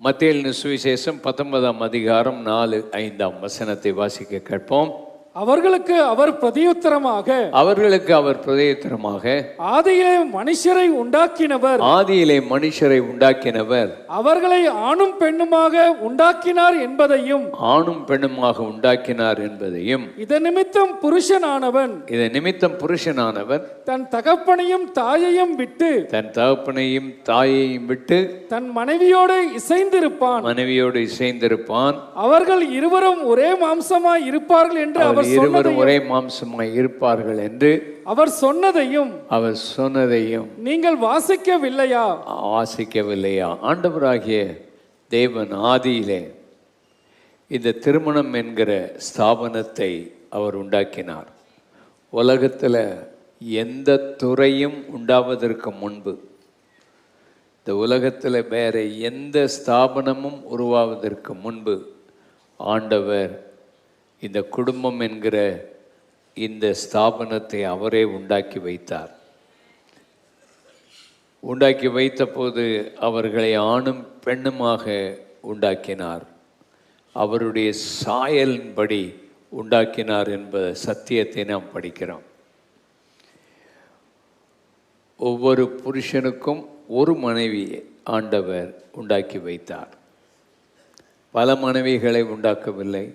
மத்தேயு சுவிசேஷம் 19ஆம் அதிகாரம் 4-5 வசனத்தை வாசிக்க கேட்போம். அவர்களுக்கு அவர் பிரதியுத்தரமாக ஆதியிலே மனுஷரை உண்டாக்கினவர் அவர்களை ஆணும் பெண்ணுமாக உண்டாக்கினார் என்பதையும் இதன் நிமித்தம் புருஷனானவன் தன் தகப்பனையும் தாயையும் விட்டு தன் மனைவியோடு இசைந்திருப்பான் அவர்கள் இருவரும் ஒரே மாம்சமாய் இருப்பார்கள் என்று ஒரே மாம்சமாய் இருப்பார்கள் என்று அவர் சொன்னதையும் நீங்கள் வாசிக்கவில்லையா? ஆண்டவராகிய தேவன் ஆதியிலே இந்த திருமணம் என்கிற ஸ்தாபனத்தை அவர் உண்டாக்கினார். உலகத்தில் எந்த துறையும் உண்டாவதற்கு முன்பு, இந்த உலகத்தில் வேற எந்த ஸ்தாபனமும் உருவாவதற்கு முன்பு ஆண்டவர் இந்த குடும்பம் என்கிற இந்த ஸ்தாபனத்தை அவரே உண்டாக்கி வைத்தார். உண்டாக்கி வைத்த போது அவர்களை ஆணும் பெண்ணுமாக உண்டாக்கினார். அவருடைய சாயலின்படி உண்டாக்கினார் என்ப சத்தியத்தை நாம் படிக்கிறோம். ஒவ்வொரு புருஷனுக்கும் ஒரு மனைவியை ஆண்டவர் உண்டாக்கி வைத்தார். பல மனைவிகளை உண்டாக்கவில்லை.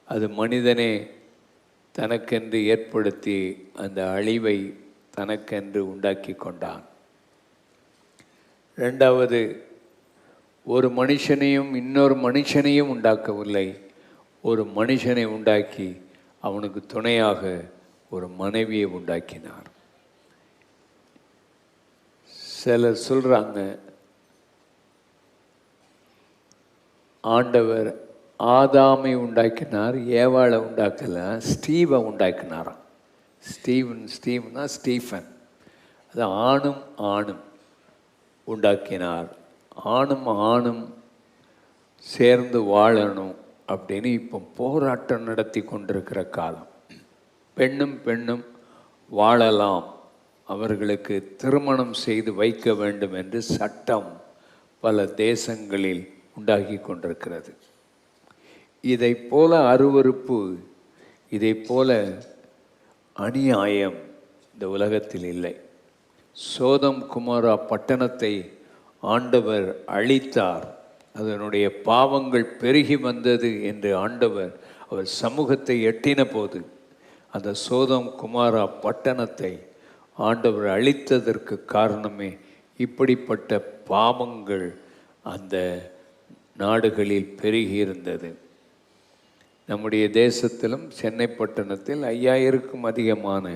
அது மனிதனே தனக்கென்று ஏற்படுத்தி அந்த அழிவை தனக்கென்று உண்டாக்கி கொண்டான். இரண்டாவது, ஒரு மனுஷனையும் இன்னொரு மனுஷனையும் உண்டாக்கவில்லை. ஒரு மனுஷனை உண்டாக்கி அவனுக்கு துணையாக ஒரு மனைவியை உண்டாக்கினார். சிலர் சொல்கிறாங்க, ஆண்டவர் ஆதாமை உண்டாக்கினார், ஏவாளை உண்டாக்கல, ஸ்டீவை உண்டாக்கினாராம். ஸ்டீவனா ஸ்டீஃபன். அது ஆணும் உண்டாக்கினார். ஆணும் சேர்ந்து வாழணும் அப்படின்னு இப்போ போராட்டம் நடத்தி கொண்டிருக்கிற காலம். பெண்ணும் வாழலாம், அவர்களுக்கு திருமணம் செய்து வைக்க வேண்டும் என்று சட்டம் பல தேசங்களில் உண்டாகி கொண்டிருக்கிறது. இதை போல அருவருப்பு, இதை போல அநியாயம் இந்த உலகத்தில் இல்லை. சோதம் குமாரா பட்டணத்தை ஆண்டவர் அழித்தார். அதனுடைய பாவங்கள் பெருகி வந்தது என்று ஆண்டவர் அவர் சமூகத்தை எட்டின போது அந்த சோதம் குமாரா பட்டணத்தை ஆண்டவர் அழித்ததற்கு காரணமே இப்படிப்பட்ட பாவங்கள் அந்த நாடுகளில் பெருகி இருந்தது. நம்முடைய தேசத்திலும் சென்னை பட்டணத்தில் 5000க்கும் அதிகமான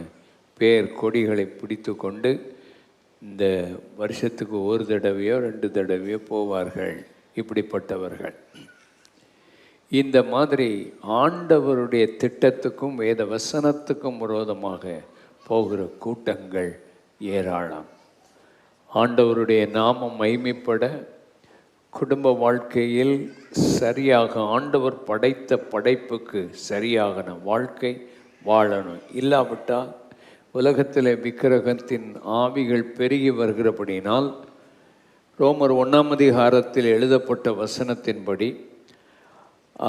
பேர் கொடிகளை பிடித்து கொண்டு இந்த வருஷத்துக்கு ஒரு தடவையோ 2 தடவையோ போவார்கள். இப்படிப்பட்டவர்கள் இந்த மாதிரி ஆண்டவருடைய திட்டத்துக்கும் வேத வசனத்துக்கும் விரோதமாக போகிற கூட்டங்கள் ஏராளம். ஆண்டவருடைய நாமம் மகிமைப்பட, குடும்ப வாழ்க்கையில் சரியாக ஆண்டவர் படைத்த படைப்புக்கு சரியாக வாழ்க்கை வாழணும். இல்லாவிட்டால் உலகத்தில் விக்கிரகத்தின் ஆவிகள் பெருகி வருகிறபடினால் ரோமர் 1ஆம் அதிகாரத்தில் எழுதப்பட்ட வசனத்தின்படி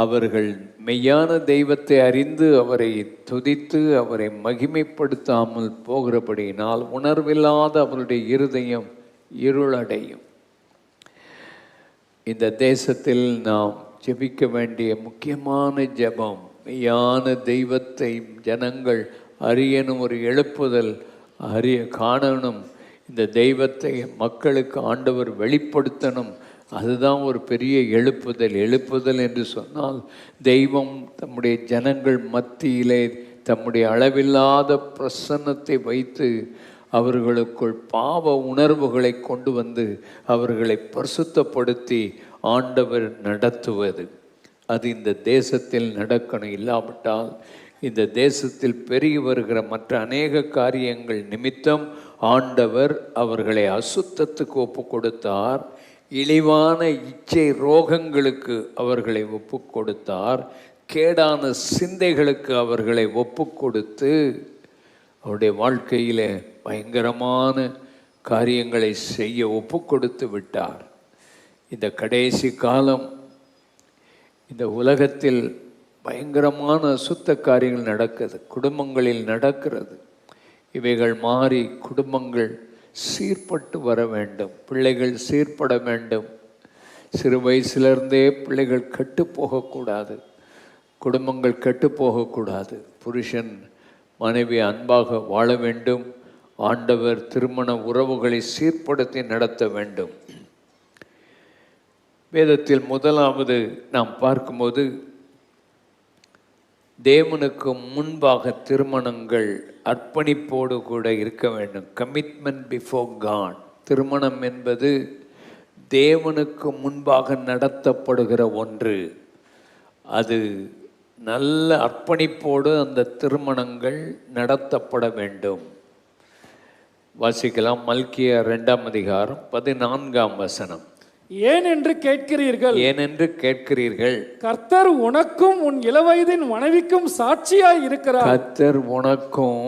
அவர்கள் மெய்யான தெய்வத்தை அறிந்து அவரை துதித்து அவரை மகிமைப்படுத்தாமல் போகிறபடியினால் உணர்வில்லாத அவருடைய இருதயம் இருளடையும். இந்த தேசத்தில் நாம் ஜெபிக்க வேண்டிய முக்கியமான ஜெபம், மெய்யான தெய்வத்தை ஜனங்கள் அறியணும், ஒரு எழுப்புதல் காணணும், இந்த தெய்வத்தை மக்களுக்கு ஆண்டவர் வெளிப்படுத்தணும். அதுதான் ஒரு பெரிய எழுப்புதல் என்று சொன்னால், தெய்வம் தம்முடைய ஜனங்கள் மத்தியிலே தம்முடைய அளவில்லாத பிரசன்னத்தை வைத்து அவர்களுக்குள் பாவ உணர்வுகளை கொண்டு வந்து அவர்களை பரிசுத்தப்படுத்தி ஆண்டவர் நடத்துவது. அது இந்த தேசத்தில் நடக்கணும். இல்லாவிட்டால் இந்த தேசத்தில் பெருகி வருகிற மற்ற அநேக காரியங்கள் நிமித்தம் ஆண்டவர் அவர்களை அசுத்தத்துக்கு ஒப்பு கொடுத்தார். இழிவான இச்சை ரோகங்களுக்கு அவர்களை ஒப்பு கொடுத்தார். கேடான சிந்தைகளுக்கு அவர்களை ஒப்பு கொடுத்து அவருடைய இந்த கடைசி காலம் இந்த உலகத்தில் பயங்கரமான அசுத்த காரியங்கள் நடக்குது, குடும்பங்களில் நடக்கிறது. இவைகள் மாறி குடும்பங்கள் சீர்பட்டு வர வேண்டும், பிள்ளைகள் சீர்பட வேண்டும். சிறு வயசிலிருந்தே பிள்ளைகள் கெட்டு போகக்கூடாது, குடும்பங்கள் கெட்டு போகக்கூடாது. புருஷன் மனைவி அன்பாக வாழ வேண்டும். ஆண்டவர் திருமண உறவுகளை சீர்படுத்தி நடத்த வேண்டும். வேதத்தில் முதலாவது நாம் பார்க்கும்போது தேவனுக்கு முன்பாக திருமணங்கள் அர்ப்பணிப்போடு கூட இருக்க வேண்டும். Commitment before God. திருமணம் என்பது தேவனுக்கு முன்பாக நடத்தப்படுகிற ஒன்று. அது நல்ல அர்ப்பணிப்போடு அந்த திருமணங்கள் நடத்தப்பட வேண்டும். வாசிக்கலாம். மல்கியா 2ஆம் அதிகாரம் 14ஆம் வசனம். ஏன் என்று கேட்கிறீர்கள், ஏனென்று கேட்கிறீர்கள், கர்த்தர் உனக்கும் உன் இளவயதின் மனைவிக்கும் சாட்சியாய் இருக்கிறார். கர்த்தர் உனக்கும்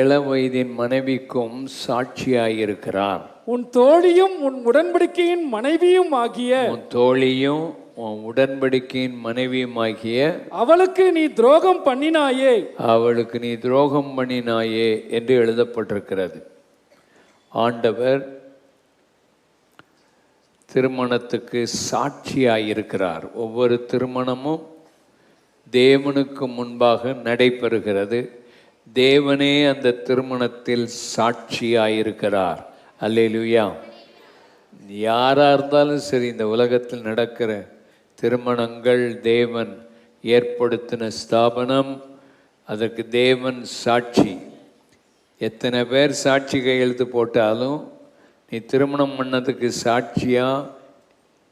இளவயதின் மனைவிக்கும் சாட்சியாய் இருக்கிறார். உன் தோழியும் உன் உடன்படிக்கையின் மனைவியும் ஆகிய, உன் தோழியும் உன் உடன்படிக்கையின் மனைவியுமாகிய அவளுக்கு நீ துரோகம் பண்ணினாயே, அவளுக்கு நீ துரோகம் பண்ணினாயே என்று எழுதப்பட்டிருக்கிறது. ஆண்டவர் திருமணத்துக்கு சாட்சியாயிருக்கிறார். ஒவ்வொரு திருமணமும் தேவனுக்கு முன்பாக நடைபெறுகிறது. தேவனே அந்த திருமணத்தில் சாட்சியாயிருக்கிறார். அல்லேலூயா. யாராக இருந்தாலும் சரி, இந்த உலகத்தில் நடக்கிற திருமணங்கள் தேவன் ஏற்படுத்தின ஸ்தாபனம், அதற்கு தேவன் சாட்சி. எத்தனை பேர் சாட்சி கையெழுத்து போட்டாலும் நீ திருமணம் பண்ணதுக்கு சாட்சியா,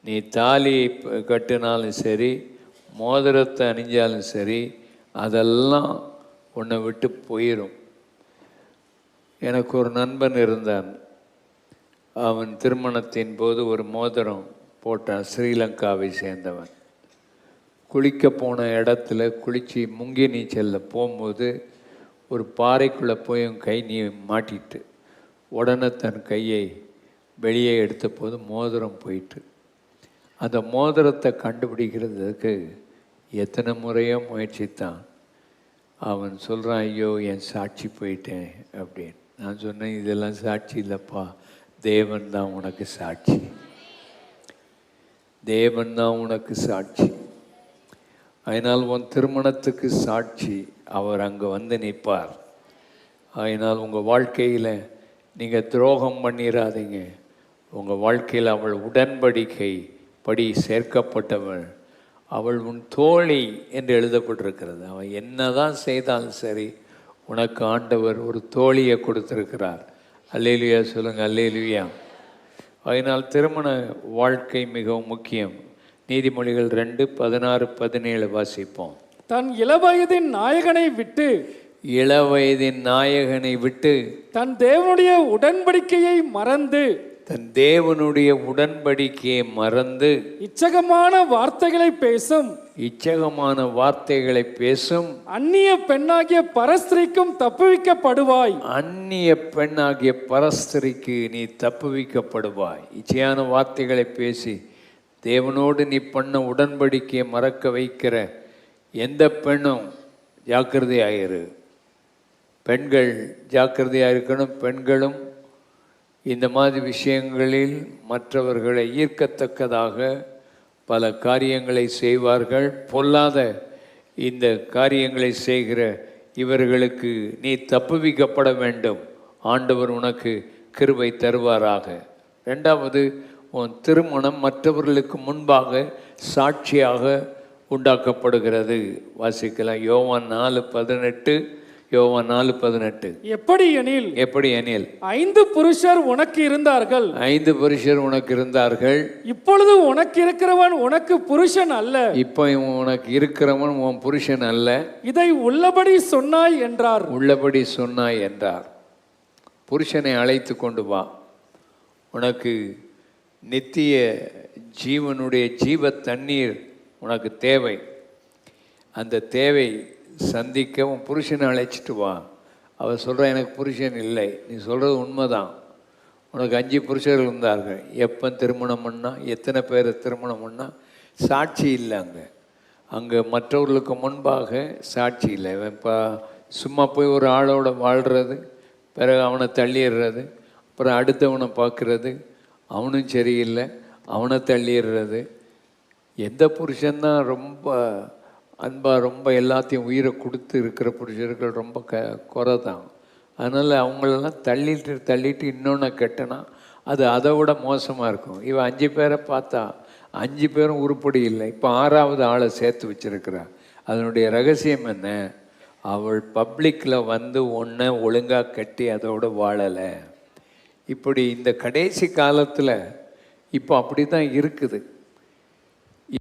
நீ தாலி கட்டினாலும் சரி, மோதிரத்தை அணிஞ்சாலும் சரி, அதெல்லாம் உன்னை விட்டு போயிடும். எனக்கு ஒரு நண்பன் இருந்தான். அவன் திருமணத்தின் போது ஒரு மோதிரம் போட்டான். ஸ்ரீலங்காவை சேர்ந்தவன். குளிக்க போன இடத்துல குளித்து முங்கி நீச்சலில் போகும்போது ஒரு பாறைக்குள்ளே போய் கை மாட்டிட்டு உடனே தன் கையை வெளியே எடுத்த போது மோதிரம் போயிட்டு. அந்த மோதிரத்தை கண்டுபிடிக்கிறதுக்கு எத்தனை முறையோ முயற்சித்தான். அவன் சொல்கிறான், ஐயோ என் சாட்சி போயிட்டேன் அப்படின்னு. நான் சொன்னேன், இதெல்லாம் சாட்சி இல்லைப்பா, தேவன் தான் உனக்கு சாட்சி. தேவன் தான் உனக்கு சாட்சி. அதனால் உன் திருமணத்துக்கு சாட்சி அவர் அங்கே வந்து நிற்பார். அதனால் உங்கள் வாழ்க்கையில் நீங்கள் துரோகம் பண்ணிடாதீங்க. உங்கள் வாழ்க்கையில் அவள் உடன்படிக்கை படி சேர்க்கப்பட்டவள். அவள் உன் தோழி என்று எழுதப்பட்டிருக்கிறது. அவன் என்ன தான் செய்தாலும் சரி, உனக்கு ஆண்டவர் ஒரு தோழியை கொடுத்திருக்கிறார். அல்லேலுயா சொல்லுங்கள். அல்லேலுயா. அதனால் திருமண வாழ்க்கை மிகவும் முக்கியம். நீதிமொழிகள் 2:16-17 வாசிப்போம். தன் இளவயதின் நாயகனை விட்டு, இளவயதின் நாயகனை விட்டு, தன் தேவனுடைய உடன்படிக்கையை மறந்து, தன் தேவனுடைய உடன்படிக்கையை மறந்து, இச்சகமான வார்த்தைகளை பேசும், இச்சகமான வார்த்தைகளை பேசும் அந்நிய பெண்ணாகிய பரஸ்திரிக்கும் தப்புவிக்கப்படுவாய். அந்நிய பெண்ணாகிய பரஸ்திரிக்கு நீ தப்புவிக்கப்படுவாய். இச்சையான வார்த்தைகளை பேசி தேவனோடு நீ பண்ண உடன்படிக்கையை மறக்க வைக்கிற எந்த பெண்ணும் ஜாக்கிரதையாயிரு. பெண்கள் ஜாக்கிரதையாக இருக்கணும். பெண்களும் இந்த மாதிரி விஷயங்களில் மற்றவர்களை ஈர்க்கத்தக்கதாக பல காரியங்களை செய்வார்கள். பொல்லாத இந்த காரியங்களை செய்கிற இவர்களுக்கு நீ தப்புவிக்கப்பட வேண்டும். ஆண்டவர் உனக்கு கிருபை தருவாராக. ரெண்டாவது, உன் திருமணம் மற்றவர்களுக்கு முன்பாக சாட்சியாக உண்டாக்கப்படுகிறது. வாசிக்கலாம். யோவான் 4:18. யோவான் 4:18. எப்படி எனில், எப்படி எனில் 5 புருஷர் உனக்கு இருந்தார்கள், 5 புருஷர் உனக்கு இருந்தார்கள். இப்பொழுது உனக்கு இருக்கிறவன் உனக்கு புருஷன் அல்ல. இப்போ உனக்கு இருக்கிறவன் உன் புருஷன் அல்ல. இதை உள்ளபடி சொன்னாய் என்றார். உள்ளபடி சொன்னாய் என்றார். புருஷனை அழைத்து கொண்டு வா. உனக்கு நித்திய ஜீவனுடைய ஜீவ தண்ணீர் உனக்கு தேவை. அந்த தேவை சந்திக்க உன் புருஷனை அழைச்சிட்டு வா. அவள் சொல்கிற, எனக்கு புருஷன் இல்லை. நீ சொல்கிறது உண்மைதான். உனக்கு 5 புருஷர்கள் இருந்தார்கள், எப்போ திருமணம் பண்ணா, எத்தனை பேர் திருமணம் பண்ணா, சாட்சி இல்லை. அங்கே மற்றவர்களுக்கு முன்பாக சாட்சி இல்லை. இப்போ சும்மா போய் ஒரு ஆளோட வாழ்கிறது, பிறகு அவனை தள்ளிடுறது, அப்புறம் அடுத்தவனை பார்க்குறது, அவனும் சரியில்லை, அவனை தள்ளிடுறது. எந்த புருஷன்தான் ரொம்ப அன்பாக ரொம்ப எல்லாத்தையும் உயிரை கொடுத்து இருக்கிற புருஷர்கள் ரொம்ப குறை தான். அதனால் அவங்களெல்லாம் தள்ளிட்டு இன்னொன்று கெட்டனா அது அதை விட மோசமாக இருக்கும். இவன் 5 பேரை பார்த்தா 5 பேரும் உருப்படி இல்லை, இப்போ 6வது ஆளை சேர்த்து வச்சிருக்கிறா. அதனுடைய ரகசியம் என்ன? அவள் பப்ளிக்கில் வந்து ஒன்றை ஒழுங்காக கட்டி அதோடு வாழலை. இப்படி இந்த கடைசி காலத்தில் இப்போ அப்படி தான் இருக்குது.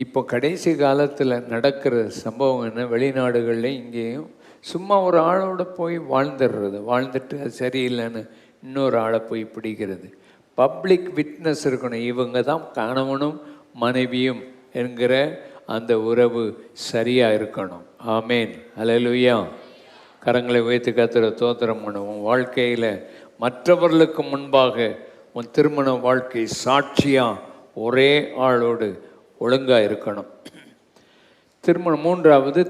இப்போ கடைசி காலத்தில் நடக்கிற சம்பவம் என்ன, வெளிநாடுகளில் இங்கேயும் சும்மா ஒரு ஆளோட போய் வாழ்ந்துட்டு அது சரியில்லைன்னு இன்னொரு ஆளை போய் பிடிக்கிறது. பப்ளிக் விட்னஸ் இருக்கணும், இவங்க தான் கணவனும் மனைவியும் என்கிற அந்த உறவு சரியாக இருக்கணும். ஆமேன், அல்லேலூயா. கரங்களை வைத்து கர்த்தரை ஸ்தோத்திரம் பண்ணுவோம். வாழ்க்கையில் மற்றவர்களுக்கு முன்பாக உன் திருமண வாழ்க்கை சாட்சியாக ஒரே ஆளோடு ஒழுங்காக இருக்கணும். திருமணம் 3வது,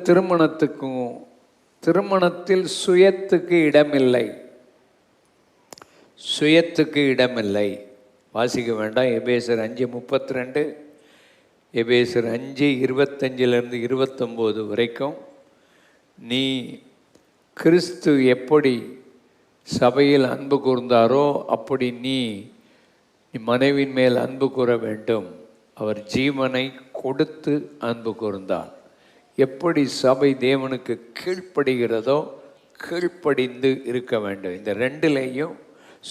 திருமணத்தில் சுயத்துக்கு இடமில்லை. சுயத்துக்கு இடமில்லை. வாசிக்க வேண்டாம். எபேசர் 5:32, எபேசர் 5:25 29 வரைக்கும். நீ கிறிஸ்து எப்படி சபையில் அன்பு கூர்ந்தாரோ அப்படி நீ மனைவின் மேல் அன்பு கூற வேண்டும். அவர் ஜீவனை கொடுத்து அன்பு கூர்ந்தார். எப்படி சபை தேவனுக்கு கீழ்ப்படுகிறதோ கீழ்ப்படிந்து இருக்க வேண்டும். இந்த 2லேயும்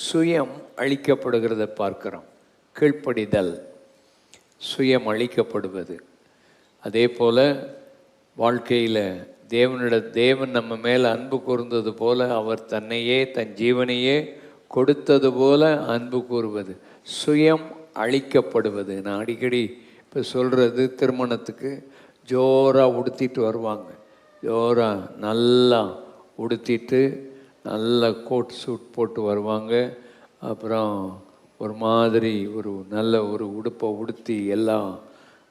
சுயம் அழிக்கப்படுகிறத பார்க்கிறோம். கீழ்ப்படிதல், சுயம் அழிக்கப்படுவது. அதே போல் வாழ்க்கையில் தேவன் நம்ம மேலே அன்பு கூர்ந்தது போல அவர் தன்னையே தன் ஜீவனையே கொடுத்தது போல அன்பு கூறுவது, சுயம் அழிக்கப்படுவது. நான் அடிக்கடி இப்போ சொல்கிறது, திருமணத்துக்கு ஜோராக உடுத்திட்டு வருவாங்க. ஜோராக நல்லா உடுத்திட்டு நல்ல கோட் சூட் போட்டு வருவாங்க. அப்புறம் ஒரு மாதிரி நல்ல ஒரு உடுப்பை உடுத்தி எல்லா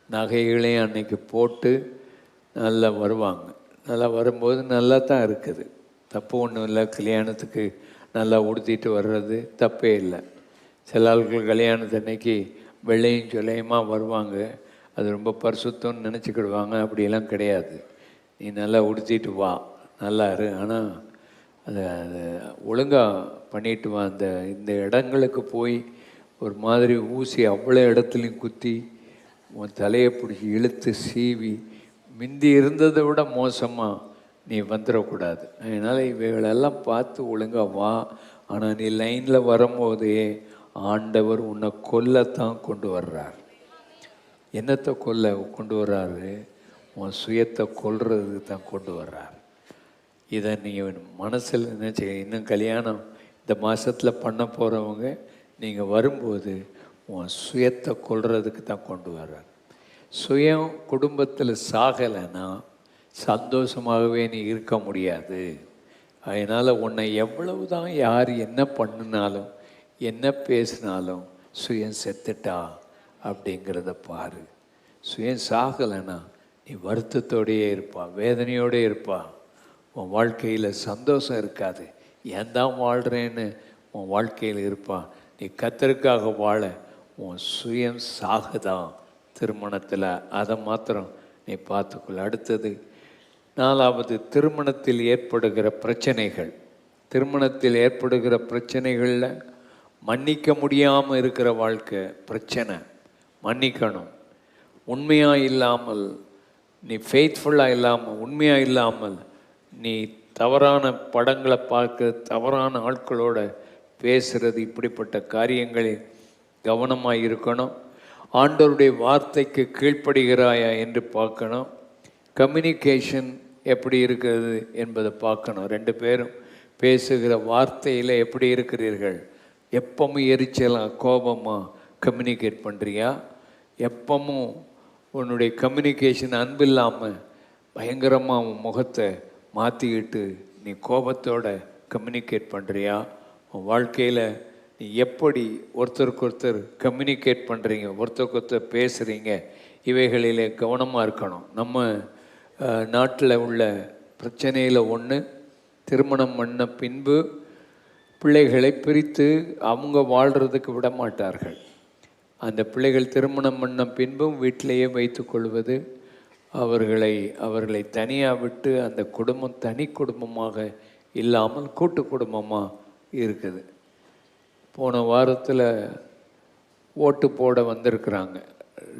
நகைகளையும் அன்னைக்கு போட்டு நல்லா வருவாங்க. நல்லா வரும்போது நல்லா தான் இருக்குது, தப்பு ஒன்றும் இல்லை. கல்யாணத்துக்கு நல்லா உடுத்திட்டு வர்றது தப்பே இல்லை. சில ஆட்கள் கல்யாணத்து அன்னைக்கு வெள்ளையும் சொல்லையுமா வருவாங்க, அது ரொம்ப பரிசுத்தம்னு நினச்சிக்கிடுவாங்க. அப்படியெல்லாம் கிடையாது. நீ நல்லா உடுத்திட்டு வா, நல்லா இரு, ஆனால் அதை ஒழுங்காக பண்ணிட்டு வா. இந்த இடங்களுக்கு போய் ஒரு மாதிரி ஊசி அவ்வளோ இடத்துலையும் குத்தி உன் தலையை பிடிச்சி இழுத்து சீவி மிந்தி இருந்ததை விட மோசமாக நீ வந்துடக்கூடாது. அதனால் இவைகளெல்லாம் பார்த்து ஒழுங்காக வா. ஆனால் நீ லைனில் வரும்போதே ஆண்டவர் உன்னை கொல்லத்தான் கொண்டு வர்றார். என்னத்தை கொண்டு வர்றாரு? உன் சுயத்தை கொல்றதுக்கு தான் கொண்டு வர்றார். இதை நீங்கள் மனசில் நினச்சி, இன்னும் கல்யாணம் இந்த மாதத்தில் பண்ண போகிறவங்க, நீங்கள் வரும்போது உன் சுயத்தை கொல்றதுக்கு தான் கொண்டு வர்றார். சுயம் குடும்பத்தில் சாகலைன்னா சந்தோஷமாகவே நீ இருக்க முடியாது. அதனால் உன்னை எவ்வளவு தான் யார் என்ன பண்ணினாலும் என்ன பேசினாலும் சுயம் செத்துட்டா அப்படிங்கிறத பாரு. சுயம் சாகலைன்னா நீ வருத்தத்தோடையே இருப்பா, வேதனையோடே இருப்பா. உன் வாழ்க்கையில் சந்தோஷம் இருக்காது. ஏன் தான் வாழ்கிறேன்னு உன் வாழ்க்கையில் இருப்பான். நீ கர்த்தருக்காக வாழ உன் சுயம் சாகுதான் திருமணத்தில். அதை மாத்திரம் நீ பார்த்துக்கொள்ள. அடுத்தது 4வது, திருமணத்தில் ஏற்படுகிற பிரச்சனைகள். திருமணத்தில் ஏற்படுகிற பிரச்சனைகளில் மன்னிக்க முடியாமல் இருக்கிற வாழ்க்கை பிரச்சனை. மன்னிக்கணும். உண்மையாக இல்லாமல், நீ ஃபெய்த்ஃபுல்லாக இல்லாமல், உண்மையாக இல்லாமல் நீ தவறான படங்களை பார்க்க, தவறான ஆட்களோட பேசுகிறது, இப்படிப்பட்ட காரியங்களில் கவனமாக இருக்கணும். ஆண்டவருடைய வார்த்தைக்கு கீழ்ப்படுகிறாயா என்று பார்க்கணும். கம்யூனிகேஷன் எப்படி இருக்கிறது என்பதை பார்க்கணும். 2 பேரும் பேசுகிற வார்த்தையில் எப்படி இருக்கிறீர்கள்? எப்பவும் எரிச்சலாக கோபமாக கம்யூனிகேட் பண்ணுறியா? எப்பவும் உன்னுடைய கம்யூனிகேஷன் அன்பு இல்லாமல் பயங்கரமாக உன் முகத்தை மாற்றிக்கிட்டு நீ கோபத்தோட கம்யூனிகேட் பண்ணுறியா? உன் வாழ்க்கையில் நீ எப்படி ஒருத்தருக்கு ஒருத்தர் கம்யூனிகேட் பண்ணுறீங்க, ஒருத்தருக்கு ஒருத்தர் பேசுகிறீங்க, இவைகளிலே கவனமாக இருக்கணும். நம்ம நாட்டில் உள்ள பிரச்சனையில் ஒன்று, திருமணம் பண்ண பின்பு பிள்ளைகளை பிரித்து அவங்க வாழ்கிறதுக்கு விட மாட்டார்கள். அந்த பிள்ளைகள் திருமணம் பண்ண பின்பும் வீட்டிலேயே வைத்து கொள்வது, அவர்களை தனியாக விட்டு அந்த குடும்பம் தனி குடும்பமாக இல்லாமல் கூட்டு குடும்பமாக இருக்குது. போன வாரத்தில் ஓட்டு போட வந்திருக்கிறாங்க,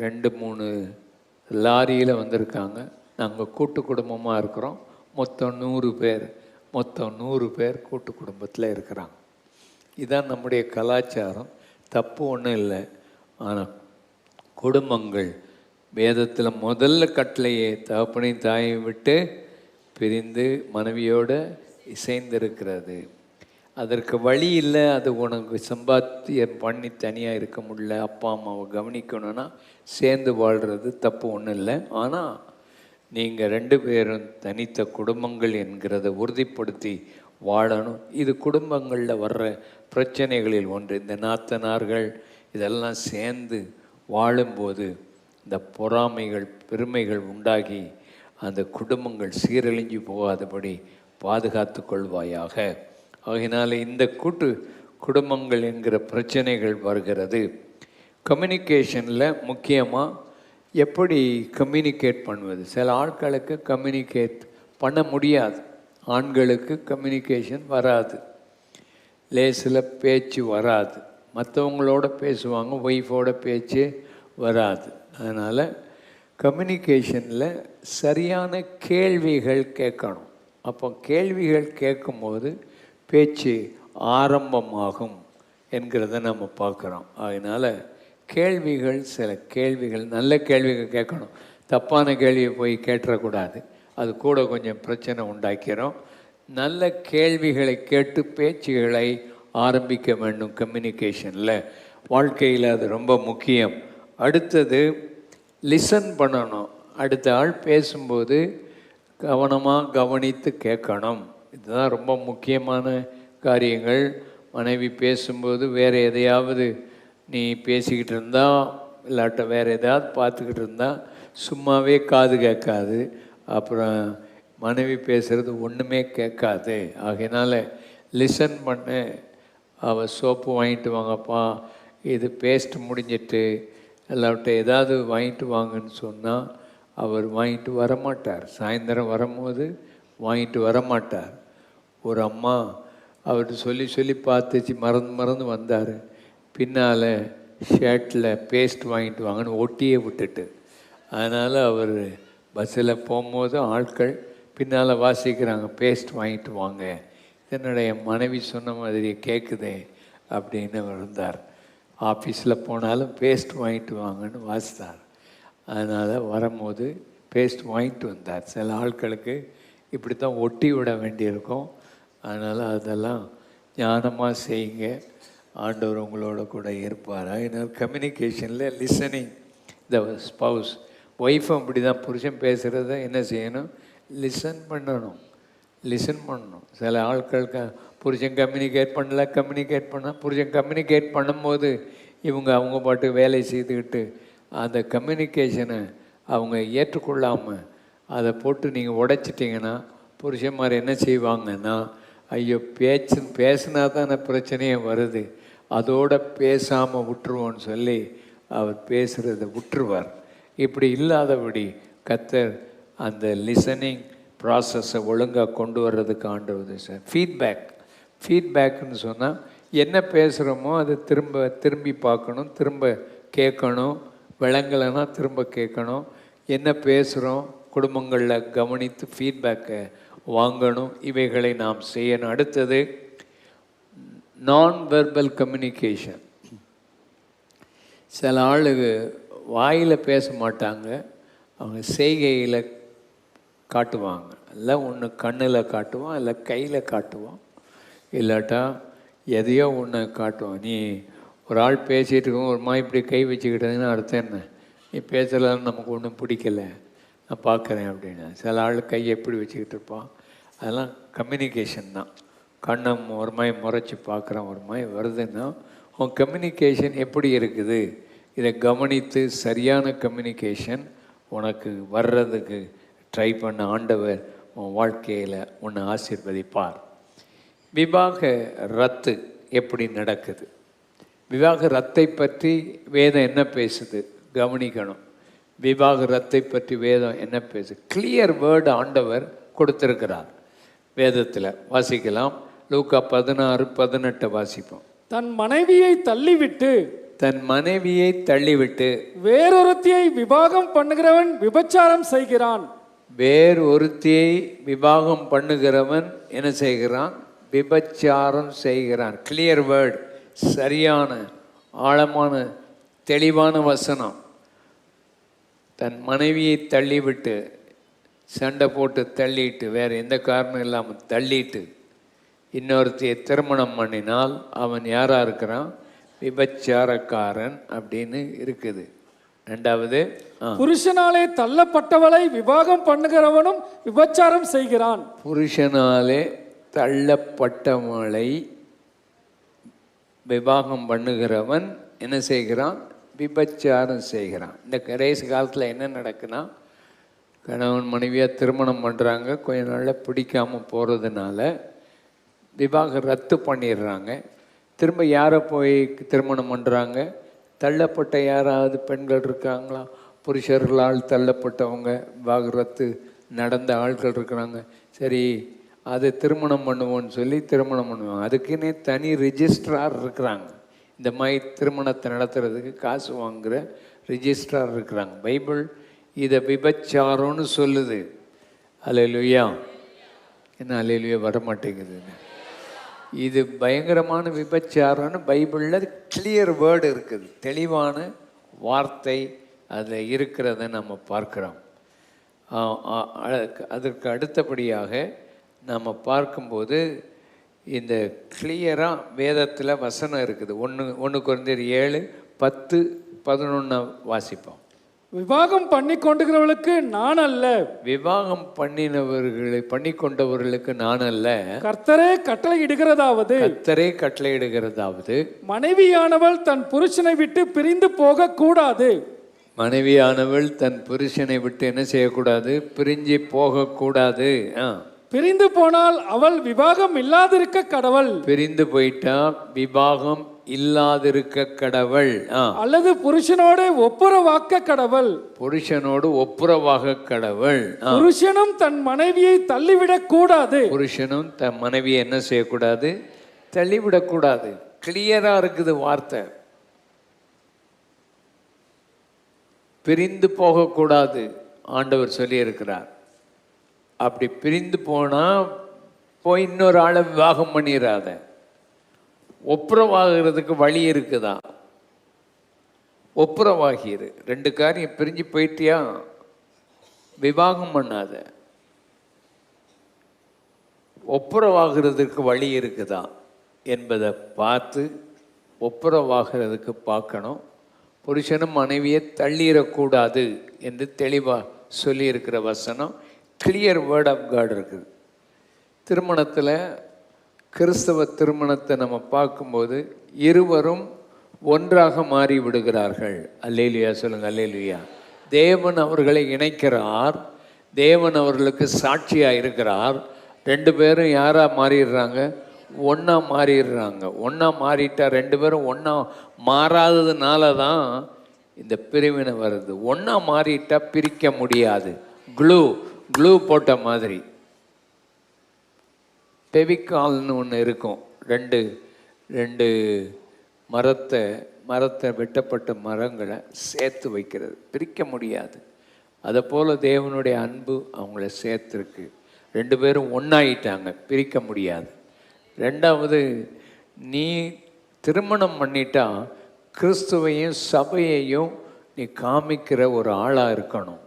2-3 லாரியில் வந்திருக்காங்க. நாங்கள் கூட்டு குடும்பமாக இருக்கிறோம், மொத்தம் 100 பேர் கூட்டு குடும்பத்தில் இருக்கிறாங்க. இதுதான் நம்முடைய கலாச்சாரம், தப்பு ஒன்றும் இல்லை. ஆனால் குடும்பங்கள் வேதத்தில் முதல்ல கட்டளையே தகப்பனையும் தாயை விட்டு பிரிந்து மனைவியோடு இசைந்திருக்கிறது. அதற்கு வழி இல்லை. அது உனக்கு சம்பாத்தியம் பண்ணி தனியாக இருக்க முடியல, அப்பா அம்மாவை கவனிக்கணும்னா சேர்ந்து வாழ்கிறது தப்பு ஒன்றும் இல்லை. ஆனால் நீங்கள் 2 பேரும் தனித்த குடும்பங்கள் என்கிறத உறுதிப்படுத்தி வாழணும். இது குடும்பங்களில் வர்ற பிரச்சனைகளில் ஒன்று. இந்த நாத்தனார்கள் இதெல்லாம் சேர்ந்து வாழும்போது இந்த பொறாமைகள் பெருமைகள் உண்டாகி அந்த குடும்பங்கள் சீரழிஞ்சு போகாதபடி பாதுகாத்து கொள்வாயாக. ஆகையினால இந்த கூட்டு குடும்பங்கள் என்கிற பிரச்சனைகள் வருகிறது. கம்யூனிகேஷனில் முக்கியமாக எப்படி கம்யூனிகேட் பண்ணுவது. சில ஆட்களுக்கு கம்யூனிகேட் பண்ண முடியாது, ஆண்களுக்கு கம்யூனிகேஷன் வராது, லேசில் பேச்சு வராது, மற்றவங்களோட பேசுவாங்க, ஒய்ஃபோட பேச்சு வராது. அதனால் கம்யூனிகேஷனில் சரியான கேள்விகள் கேட்கணும். அப்போ கேள்விகள் கேட்கும்போது பேச்சு ஆரம்பமாகும் என்கிறத நம்ம பார்க்குறோம். அதனால் கேள்விகள், சில கேள்விகள் நல்ல கேள்விகள் கேட்கணும். தப்பான கேள்வியை போய் கேட்டுறக்கூடாது, அது கூட கொஞ்சம் பிரச்சனை உண்டாக்கிறோம். நல்ல கேள்விகளை கேட்டு பேச்சுகளை ஆரம்பிக்க வேண்டும். கம்யூனிகேஷனில் வாழ்க்கையில் அது ரொம்ப முக்கியம். அடுத்தது லிசன் பண்ணணும். அடுத்த ஆள் பேசும்போது கவனமாக கவனித்து கேட்கணும். இதுதான் ரொம்ப முக்கியமான காரியங்கள். மனைவி பேசும்போது வேறு எதையாவது நீ பேசிக்கிட்டு இருந்தால், இல்லாட்ட வேறு எதாவது பார்த்துக்கிட்டு இருந்தால் சும்மாவே காது கேட்காது, அப்புறம் மனைவி பேசுகிறது ஒன்றுமே கேட்காது. ஆகையினால லிசன் பண்ணு. அவள் சோப்பு வாங்கிட்டு வாங்கப்பா, இது பேஸ்ட் முடிஞ்சிட்டு, இல்லாட்ட ஏதாவது வாங்கிட்டு வாங்கன்னு சொன்னால் அவர் வாங்கிட்டு வரமாட்டார். சாயந்தரம் வரும்போது வாங்கிட்டு வரமாட்டார். ஒரு அம்மா அவர்கிட்ட சொல்லி சொல்லி பார்த்துச்சு, மறந்து வந்தார். பின்னால் ஷர்ட்டில் பேஸ்ட் வாங்கிட்டு வாங்கன்னு ஒட்டியே விட்டுட்டு, அதனால் அவர் பஸ்ஸில் போகும்போது ஆட்கள் பின்னால் வாசிக்கிறாங்க, பேஸ்ட் வாங்கிட்டு வாங்க. என்னுடைய மனைவி சொன்ன மாதிரி கேட்குதே அப்படின்னு இருந்தார். ஆஃபீஸில் போனாலும் பேஸ்ட் வாங்கிட்டு வாங்கன்னு வாசித்தார். அதனால் வரும்போது பேஸ்ட் வாங்கிட்டு வந்தார். சில ஆட்களுக்கு இப்படி தான் ஒட்டி விட வேண்டியிருக்கும். அதனால் அதெல்லாம் ஞானமாக செய்யுங்க, ஆண்டவர் உங்களோட கூட இருப்பார். அதனால் கம்யூனிகேஷனில் லிசனிங், த ஸ்பவுஸ், ஒய்ஃபும் அப்படி தான், புருஷன் பேசுகிறத என்ன செய்யணும், லிசன் பண்ணணும். சில ஆட்கள் புருஷன் கம்யூனிகேட் பண்ண புருஷன் கம்யூனிகேட் பண்ணும்போது அவங்க பாட்டு வேலை செய்துக்கிட்டு அந்த கம்யூனிகேஷனை அவங்க ஏற்றுக்கொள்ளாமல் அதை போட்டு நீங்கள் உடைச்சிட்டிங்கன்னா புருஷன்மார் என்ன செய்வாங்கன்னா, ஐயோ பேசினா தானே பிரச்சனையே வருது, அதோடு பேசாமல் விட்டுருவோன்னு சொல்லி அவர் பேசுகிறத விட்டுருவார். இப்படி இல்லாதபடி கர்த்தர் அந்த லிசனிங் ப்ராசஸை ஒழுங்காக கொண்டு வர்றதுக்கு ஆண்டவர் சார். ஃபீட்பேக்குன்னு சொன்னால் என்ன பேசுகிறோமோ அதை திரும்பி பார்க்கணும், திரும்ப கேட்கணும், விளங்கலைன்னா திரும்ப கேட்கணும். என்ன பேசுகிறோம் குடும்பங்களில் கவனித்து ஃபீட்பேக்கை வாங்கணும். இவைகளை நாம் செய்யணும். அடுத்தது நான் வெர்பல் கம்யூனிகேஷன். சில ஆளுக்கு வாயில் பேச மாட்டாங்க, அவங்க செய்கையில் காட்டுவாங்க. இல்லை ஒன்று கண்ணில் காட்டுவான், இல்லை கையில் காட்டுவான், இல்லாட்டா எதையோ ஒன்று காட்டுவான். நீ ஒரு ஆள் பேசிகிட்டு இருக்கோம், ஒரு மாதிரி இப்படி கை வச்சுக்கிட்டதுன்னா அர்த்தம் என்ன, நீ பேசலான்னு நமக்கு ஒன்றும் பிடிக்கல, நான் பார்க்குறேன் அப்படின்னு. சில ஆள் கையை எப்படி வச்சுக்கிட்டு இருப்பான். அதெல்லாம் கம்யூனிகேஷன் தான். கண்ணை ஒரு மாதிரி முறைச்சி பார்க்குறான், ஒரு மாதிரி வருதுன்னா உன் கம்யூனிகேஷன் எப்படி இருக்குது? இதை கவனித்து சரியான கம்யூனிகேஷன் உனக்கு வர்றதுக்கு ட்ரை பண்ண ஆண்டவர் உன் வாழ்க்கையில் உன்னை ஆசீர்வதிப்பார். விவாக ரத்து எப்படி நடக்குது? விவாக ரத்தை பற்றி வேதம் என்ன பேசுது கவனிக்கணும். விவாக ரத்தை பற்றி வேதம் என்ன பேசுது? கிளியர் வேர்டு ஆண்டவர் கொடுத்திருக்கிறார். வேதத்தில் வாசிக்கலாம். லூக்கா 16:18 வாசிப்போம். தன் மனைவியை தள்ளிவிட்டு வேறொருத்தியை விவாகம் பண்ணுகிறவன் விபச்சாரம் செய்கிறான். வேறொருத்தியை விவாகம் பண்ணுகிறவன் என்ன செய்கிறான்? விபச்சாரம் செய்கிறான். கிளியர் வேர்டு, சரியான ஆழமான தெளிவான வசனம். தன் மனைவியை தள்ளிவிட்டு, சண்டை போட்டு தள்ளிட்டு, வேறு எந்த காரணம் இல்லாமல் தள்ளிட்டு இன்னொருத்தையை திருமணம் பண்ணினால் அவன் யாராக இருக்கிறான்? விபச்சாரக்காரன் அப்படின்னு இருக்குது. ரெண்டாவது, புருஷனாலே தள்ளப்பட்டவளை விவாகம் பண்ணுகிறவனும் விபச்சாரம் செய்கிறான். புருஷனாலே தள்ளப்பட்டவளை விவாகம் பண்ணுகிறவன் என்ன செய்கிறான்? விபச்சாரம் செய்கிறான். இந்த கடைசி காலத்தில் என்ன நடக்குன்னா, கணவன் மனைவியாக திருமணம் பண்ணுறாங்க, கொஞ்ச நாளில் பிடிக்காமல் போகிறதுனால விவாகம் ரத்து பண்ணிடுறாங்க. திரும்ப யாரை போய் திருமணம் பண்ணுறாங்க? தள்ளப்பட்ட யாராவது பெண்கள் இருக்காங்களா? புருஷர்களால் தள்ளப்பட்டவங்க, விவாகரத்து நடந்த ஆட்கள் இருக்கிறாங்க. சரி, அதை திருமணம் பண்ணுவோன்னு சொல்லி திருமணம் பண்ணுவாங்க. அதுக்குன்னே தனி ரிஜிஸ்ட்ரார் இருக்கிறாங்க. இந்த மாதிரி திருமணத்தை நடத்துறதுக்கு காசு வாங்குகிற ரிஜிஸ்ட்ரார் இருக்கிறாங்க. பைபிள் இதை விபச்சாரம்னு சொல்லுது. அல்லேலூயா. என்ன அல்லேலூயா வரமாட்டேங்குதுன்னு? இது பயங்கரமான விபச்சாரம்னு பைபிளில் கிளியர் வேர்டு இருக்குது. தெளிவான வார்த்தை அதில் இருக்கிறத நம்ம பார்க்குறோம். அதற்கு அடுத்தபடியாக நாம் பார்க்கும்போது இந்த கிளியராக வேதத்தில் வசனம் இருக்குது. 1 கொரிந்தியர் 7:10-11 வாசிப்போம். விவாகம் பண்ணி கொண்டுகிறவர்களுக்கு நான் அல்ல, விவாகம் பண்ணி கொண்டவர்களுக்கு நான் அல்ல, கர்த்தரே கட்டளையிடுகிறதாவது மனைவியானவள் தன் புருஷனை விட்டு பிரிந்து போக கூடாது. மனைவியானவள் தன் புருஷனை விட்டு என்ன செய்யக்கூடாது? பிரிஞ்சு போகக்கூடாது. பிரிந்து போனால் அவள் விவாகம் இல்லாதிருக்க கடவள். பிரிந்து போயிட்டா விவாகம் இல்லாதிருக்க கடவள். அல்லது புருஷனோடு ஒப்புரவாக்க கடவள். புருஷனோடு ஒப்புரவாக கடவள். புருஷனும் தன் மனைவியை தள்ளிவிடக் கூடாது. புருஷனும் தன் மனைவியை என்ன செய்யக்கூடாது? தள்ளிவிடக்கூடாது. கிளியரா இருக்குது வார்த்தை. பிரிந்து போகக்கூடாது ஆண்டவர் சொல்லி இருக்கிறார். அப்படி பிரிந்து போனா போய் இன்னொரு ஆளை விவாகம் பண்ணிடாத. ஒப்புரவாகிறதுக்கு வழி இருக்குதா? ஒப்புரவாகிரு. 2 காரியம் பிரிஞ்சு போயிட்டியா, விவாகம் பண்ணாத. ஒப்புரவாகிறதுக்கு வழி இருக்குதா என்பதை பார்த்து ஒப்புரவாகிறதுக்கு பார்க்கணும். புருஷனும் மனைவியை தள்ளிடக்கூடாது என்று தெளிவாக சொல்லியிருக்கிற வசனம் கிளியர் வேர்ட் ஆஃப் காட் இருக்குது. திருமணத்தில், கிறிஸ்தவ திருமணத்தை நம்ம பார்க்கும்போது இருவரும் ஒன்றாக மாறி விடுகிறார்கள். அல்லேலூயா சொல்லுங்க. அல்லேலூயா. தேவன் அவர்களை இணைக்கிறார். தேவன் அவர்களுக்கு சாட்சியாக இருக்கிறார். 2 பேரும் யாராக மாறிடுறாங்க? ஒன்றா மாறிடுறாங்க. ஒன்றா மாறிட்டா 2 பேரும் ஒன்றா மாறாததுனால தான் இந்த பிரிவினை வருது. ஒன்றா மாறிட்டா பிரிக்க முடியாது. க்ளூ போட்ட மாதிரி. பெவிகால்னு ஒன்று இருக்கும். 2 மரத்தை வெட்டப்பட்ட மரங்களை சேர்த்து வைக்கிறது. பிரிக்க முடியாது. அதை போல் தேவனுடைய அன்பு அவங்கள சேர்த்துருக்கு. 2 பேரும் ஒன்றாயிட்டாங்க, பிரிக்க முடியாது. 2வது, நீ திருமணம் பண்ணிட்டா கிறிஸ்துவையும் சபையையும் நீ காமிக்கிற ஒரு ஆளாக இருக்கணும்.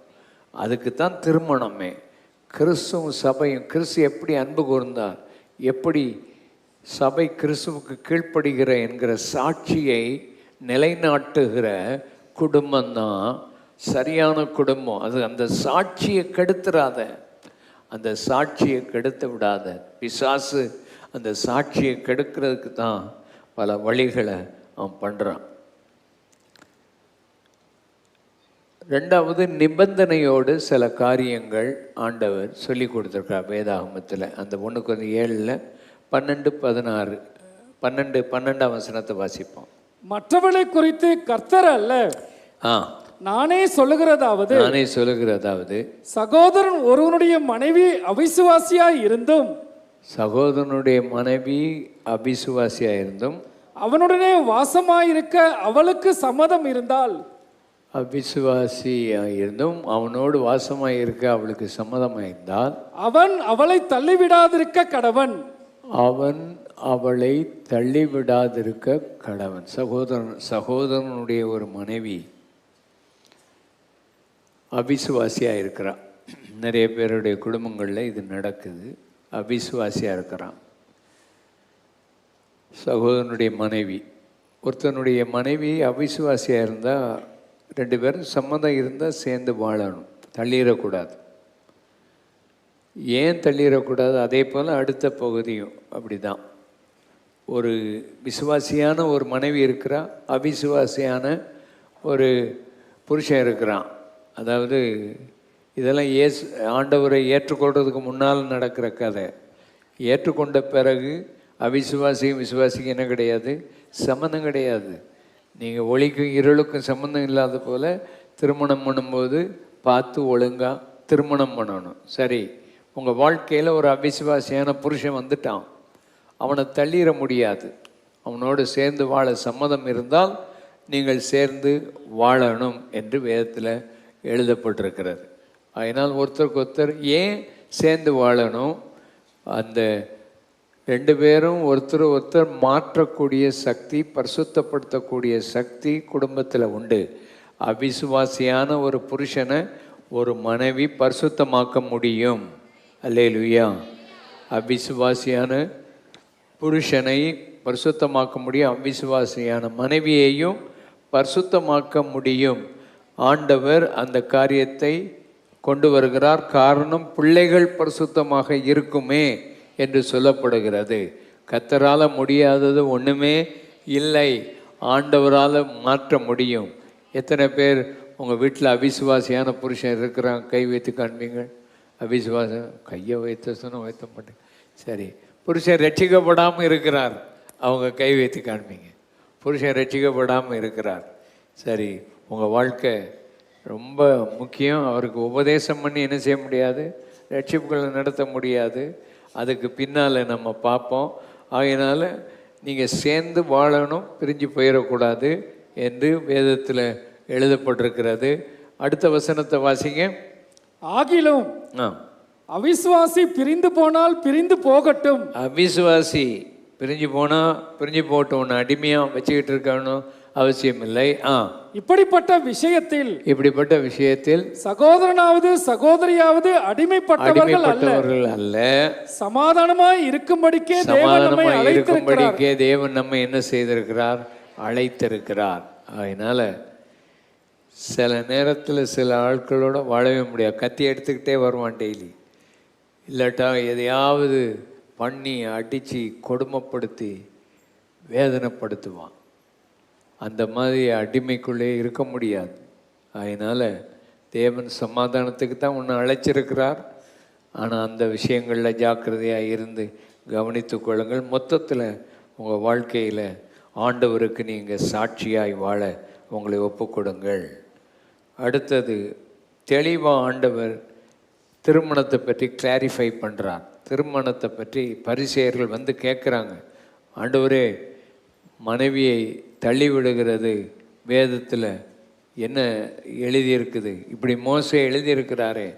அதுக்கு தான் திருமணமே. கிறிஸ்துவும் சபையும், கிறிஸ்து எப்படி அன்பு கூர்ந்தார், எப்படி சபை கிறிஸ்துவுக்கு கீழ்ப்படுகிற என்கிற சாட்சியை நிலைநாட்டுகிற குடும்பம்தான் சரியான குடும்பம். அது அந்த சாட்சியை கெடுத்துடாத, அந்த சாட்சியை கெடுத்து விடாத. பிசாசு அந்த சாட்சியை கெடுக்கிறதுக்கு தான் பல வழிகளை அவன் பண்ணுறான். ரெண்டாவது, நிபந்தனையோடு சில காரியங்கள் ஆண்டவர் சொல்லி கொடுத்துருக்கார் வேதாகமத்தில். அந்த 1 Corinthians 7:12 வசனத்தை வாசிப்போம். மற்றவளை குறித்து கர்த்தர் அல்ல, நானே சொல்லுகிறதாவது, சகோதரன் ஒருவனுடைய மனைவி அவிசுவாசியாய் இருந்தும் அவனுடனே வாசமாயிருக்க அவளுக்கு சம்மதம் இருந்தால், அவிசுவாசியாயிருந்தும் அவனோடு வாசமாயிருக்க அவளுக்கு சம்மதமாயிருந்தால், அவன் அவளை தள்ளிவிடாதிருக்க கடவன். அவளை தள்ளிவிடாதிருக்க கடவன். சகோதரனுடைய ஒரு மனைவி அவிசுவாசியாக இருக்கிறான். நிறைய பேருடைய குடும்பங்களில் இது நடக்குது. அவிசுவாசியாக இருக்கிறான் சகோதரனுடைய மனைவி. ஒருத்தனுடைய மனைவி அவிசுவாசியாக இருந்தால் 2 பேரும் சம்மதம் இருந்தால் சேர்ந்து வாழணும், தள்ளிடக்கூடாது. ஏன் தள்ளிடக்கூடாது? அதே போல் அடுத்த பகுதியும் அப்படி தான். ஒரு விசுவாசியான ஒரு மனைவி இருக்கிறா, அவிசுவாசியான ஒரு புருஷன் இருக்கிறான். அதாவது இதெல்லாம் ஆண்டவரை ஏற்றுக்கொள்றதுக்கு முன்னால் நடக்கிற கதை. ஏற்றுக்கொண்ட பிறகு அவிசுவாசியும் விசுவாசிக்கும் என்ன கிடையாது? சம்மந்தம் கிடையாது. நீங்கள் ஒளிக்கும் இருளுக்கும் சம்மந்தம் இல்லாத போல் திருமணம் பண்ணும்போது பார்த்து ஒழுங்காக திருமணம் பண்ணணும். சரி, உங்கள் வாழ்க்கையில் ஒரு அவிசுவாசியான புருஷன் வந்துட்டான், அவனை தள்ளிட முடியாது. அவனோடு சேர்ந்து வாழ சம்மதம் இருந்தால் நீங்கள் சேர்ந்து வாழணும் என்று வேதத்தில் எழுதப்பட்டிருக்கிறது. அதனால் ஒருத்தருக்கு ஒருத்தர் ஏன் சேர்ந்து வாழணும்? அந்த 2 பேரும் ஒருத்தர் மாற்றக்கூடிய சக்தி, பரிசுத்தப்படுத்தக்கூடிய சக்தி குடும்பத்தில் உண்டு. அவிசுவாசியான ஒரு புருஷனை ஒரு மனைவி பரிசுத்தமாக்க முடியும். அல்லேலூயா. அவிசுவாசியான புருஷனை பரிசுத்தமாக்க முடியும், அவிசுவாசியான மனைவியையும் பரிசுத்தமாக்க முடியும். ஆண்டவர் அந்த காரியத்தை கொண்டு வருகிறார். காரணம், பிள்ளைகள் பரிசுத்தமாக இருக்குமே என்று சொல்லப்படுகிறது. கர்த்தரால் முடியாதது ஒன்றுமே இல்லை, ஆண்டவரால் மாற்ற முடியும். எத்தனை பேர் உங்கள் வீட்டில் அவிசுவாசியான புருஷன் இருக்கிறாங்க? கை வைத்து காண்பீங்க. அவிசுவாசம் கையை வைத்த சொன்னால் வைத்த மாட்டேன். சரி, புருஷன் ரட்சிக்கப்படாமல் இருக்கிறார், அவங்க கை வைத்து காண்பீங்க. புருஷன் ரட்சிக்கப்படாமல் இருக்கிறார். சரி, உங்கள் வாழ்க்கை ரொம்ப முக்கியம். அவருக்கு உபதேசம் பண்ணி என்ன செய்ய முடியாது? ரட்சிப்புகளை நடத்த முடியாது. அதுக்கு பின்னால் நம்ம பார்ப்போம். ஆகையினால் நீங்கள் சேர்ந்து வாழணும், பிரிஞ்சு போயிடக்கூடாது என்று வேதத்தில் எழுதப்பட்டிருக்கிறது. அடுத்த வசனத்தை வாசிங்க. ஆகிலும் அவிசுவாசி பிரிந்து போனால் பிரிந்து போகட்டும். அவிசுவாசி பிரிஞ்சு போனால் பிரிஞ்சு போகட்டும், ஒன்று அடிமையாக வச்சுக்கிட்டு இருக்கணும் அவசியம் இல்லை. இப்படிப்பட்ட விஷயத்தில் சகோதரனாவது சகோதரியாவது அடிமைப்பட்டவர்கள் அல்ல, சமாதானமாய் இருக்கும்படிக்கே தேவன் நம்மை என்ன செய்திருக்கிறார்? அழைத்திருக்கிறார். அதனால சில நேரத்தில் சில ஆட்களோட வாழவே முடியாது. கத்தி எடுத்துக்கிட்டே வருவான் டெய்லி, இல்லாட்டா எதையாவது பண்ணி அடித்து கொடுமைப்படுத்தி வேதனைப்படுத்துவான். அந்த மாதிரி அடிமைக்குள்ளே இருக்க முடியாது. அதனால் தேவன் சமாதானத்துக்கு தான் ஒன்று அழைச்சிருக்கிறார். ஆனால் அந்த விஷயங்களில் ஜாக்கிரதையாக இருந்து கவனித்து கொள்ளுங்கள். மொத்தத்தில் உங்கள் வாழ்க்கையில் ஆண்டவருக்கு நீங்கள் சாட்சியாய் வாழ உங்களை ஒப்புக்கொடுங்கள். அடுத்தது, தெளிவாக ஆண்டவர் திருமணத்தை பற்றி கிளாரிஃபை பண்ணுறார். திருமணத்தை பற்றி பரிசேயர்கள் வந்து கேட்குறாங்க, ஆண்டவரே, மனைவியை தள்ளிவிடுகிறது வேதத்தில் என்ன எழுதியிருக்குது? இப்படி மோசே எழுதியிருக்கிறாரே,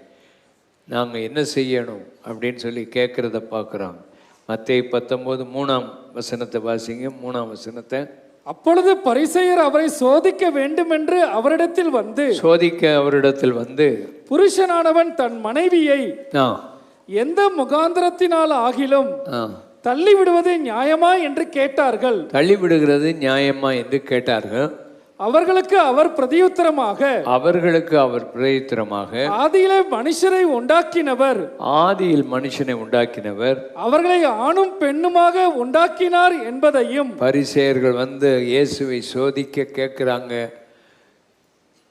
நாங்கள் என்ன செய்யணும் அப்படின்னு சொல்லி கேட்குறத பார்க்குறாங்க. மத்தேயு 19:3 வாசிங்க. 3 அப்பொழுது பரிசேயர் அவரை சோதிக்க வேண்டும் என்று அவரிடத்தில் வந்து புருஷனானவன் தன் மனைவியை எந்த முகாந்திரத்தினால் ஆகிலும் தள்ளிவிடுவது நியாயமா என்று கேட்டார்கள். தள்ளிவிடுகிறது நியாயமா என்று கேட்டார்கள். அவர்களுக்கு அவர் பிரதியுத்தரமாக ஆதியிலே மனுஷரை உண்டாக்கினவர், ஆதியில் மனுஷனை உண்டாக்கினவர் அவர்களை ஆணும் பெண்ணுமாக உண்டாக்கினார் என்பதையும். பரிசேயர்கள் வந்து இயேசுவை சோதிக்க கேட்குறாங்க,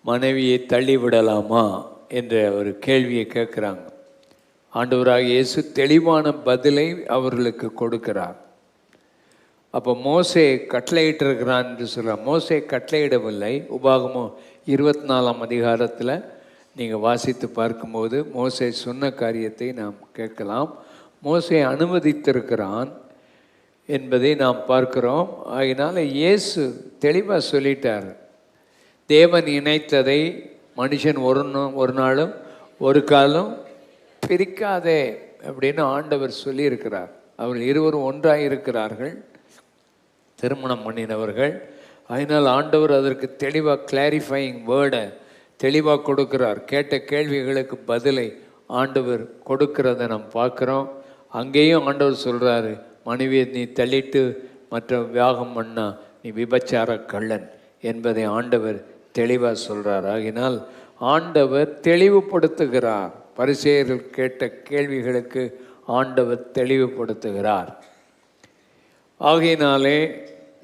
மனைவியை தள்ளி விடலாமா என்ற ஒரு கேள்வியை கேட்குறாங்க. ஆண்டவராக இயேசு தெளிவான பதிலை அவர்களுக்கு கொடுக்கிறார். அப்போ மோசே கட்டளையிட்டிருக்கிறான் என்று சொல்கிறார். மோசே கட்டளையிடவில்லை. உபாகமம் 24ஆம் அதிகாரத்தில் நீங்கள் வாசித்து பார்க்கும்போது மோசே சொன்ன காரியத்தை நாம் கேட்கலாம். மோசே அனுமதித்திருக்கிறான் என்பதை நாம் பார்க்கிறோம். அதனால் இயேசு தெளிவாக சொல்லிட்டார், தேவன் இணைத்ததை மனுஷன் ஒரு நாளும் ஒரு காலம் பிரிக்காதே அப்படின்னு ஆண்டவர் சொல்லியிருக்கிறார். அவர்கள் இருவரும் ஒன்றாக இருக்கிறார்கள், திருமணம் பண்ணினவர்கள். அதனால் ஆண்டவர் அதற்கு தெளிவாக கிளாரிஃபையிங் வேர்டை தெளிவாக கொடுக்கிறார். கேட்ட கேள்விகளுக்கு பதிலை ஆண்டவர் கொடுக்கிறத நாம் பார்க்குறோம். அங்கேயும் ஆண்டவர் சொல்கிறாரு, மனைவியை நீ தள்ளிட்டு மற்ற விவாகம் பண்ணா நீ விபச்சார கள்ளன் என்பதை ஆண்டவர் தெளிவாக சொல்கிறார். ஆகினால் ஆண்டவர் தெளிவுபடுத்துகிறார். பரிசேயர்கள் கேட்ட கேள்விகளுக்கு ஆண்டவர் தெளிவுபடுத்துகிறார். ஆகையினாலே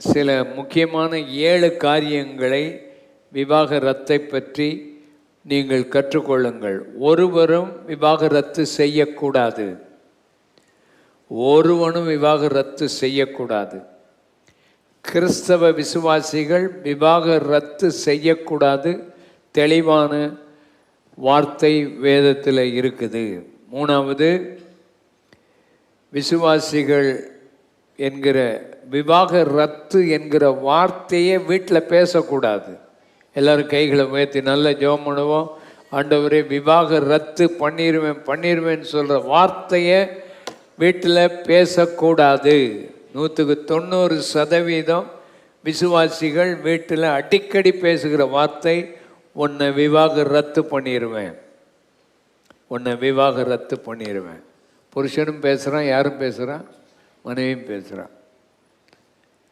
சில முக்கியமான 7 காரியங்களை விவாகரத்தை பற்றி நீங்கள் கற்றுக்கொள்ளுங்கள். ஒருவரும் விவாகரத்து செய்யக்கூடாது. ஒருவனும் விவாகரத்து செய்யக்கூடாது. கிறிஸ்தவ விசுவாசிகள் விவாகரத்து செய்யக்கூடாது. தெளிவான வார்த்தை வேதத்தில் இருக்குது. 3வது, விசுவாசிகள் என்கிற விவாகரத்து என்கிற வார்த்தையே வீட்டில் பேசக்கூடாது. எல்லோரும் கைகளை உயர்த்தி நல்ல ஜெபம் பண்ணுவோம். ஆண்டவரே, விவாகரத்து பண்ணிடுவேன்னு சொல்கிற வார்த்தையை வீட்டில் பேசக்கூடாது. 190% விசுவாசிகள் வீட்டில் அடிக்கடி பேசுகிற வார்த்தை, உன்னை விவாகரத்து பண்ணிடுவேன், உன்னை விவாகரத்து பண்ணிடுவேன். புருஷனும் பேசுகிறான், யாரும் பேசுகிறான், மனைவியும் பேசுகிறான்.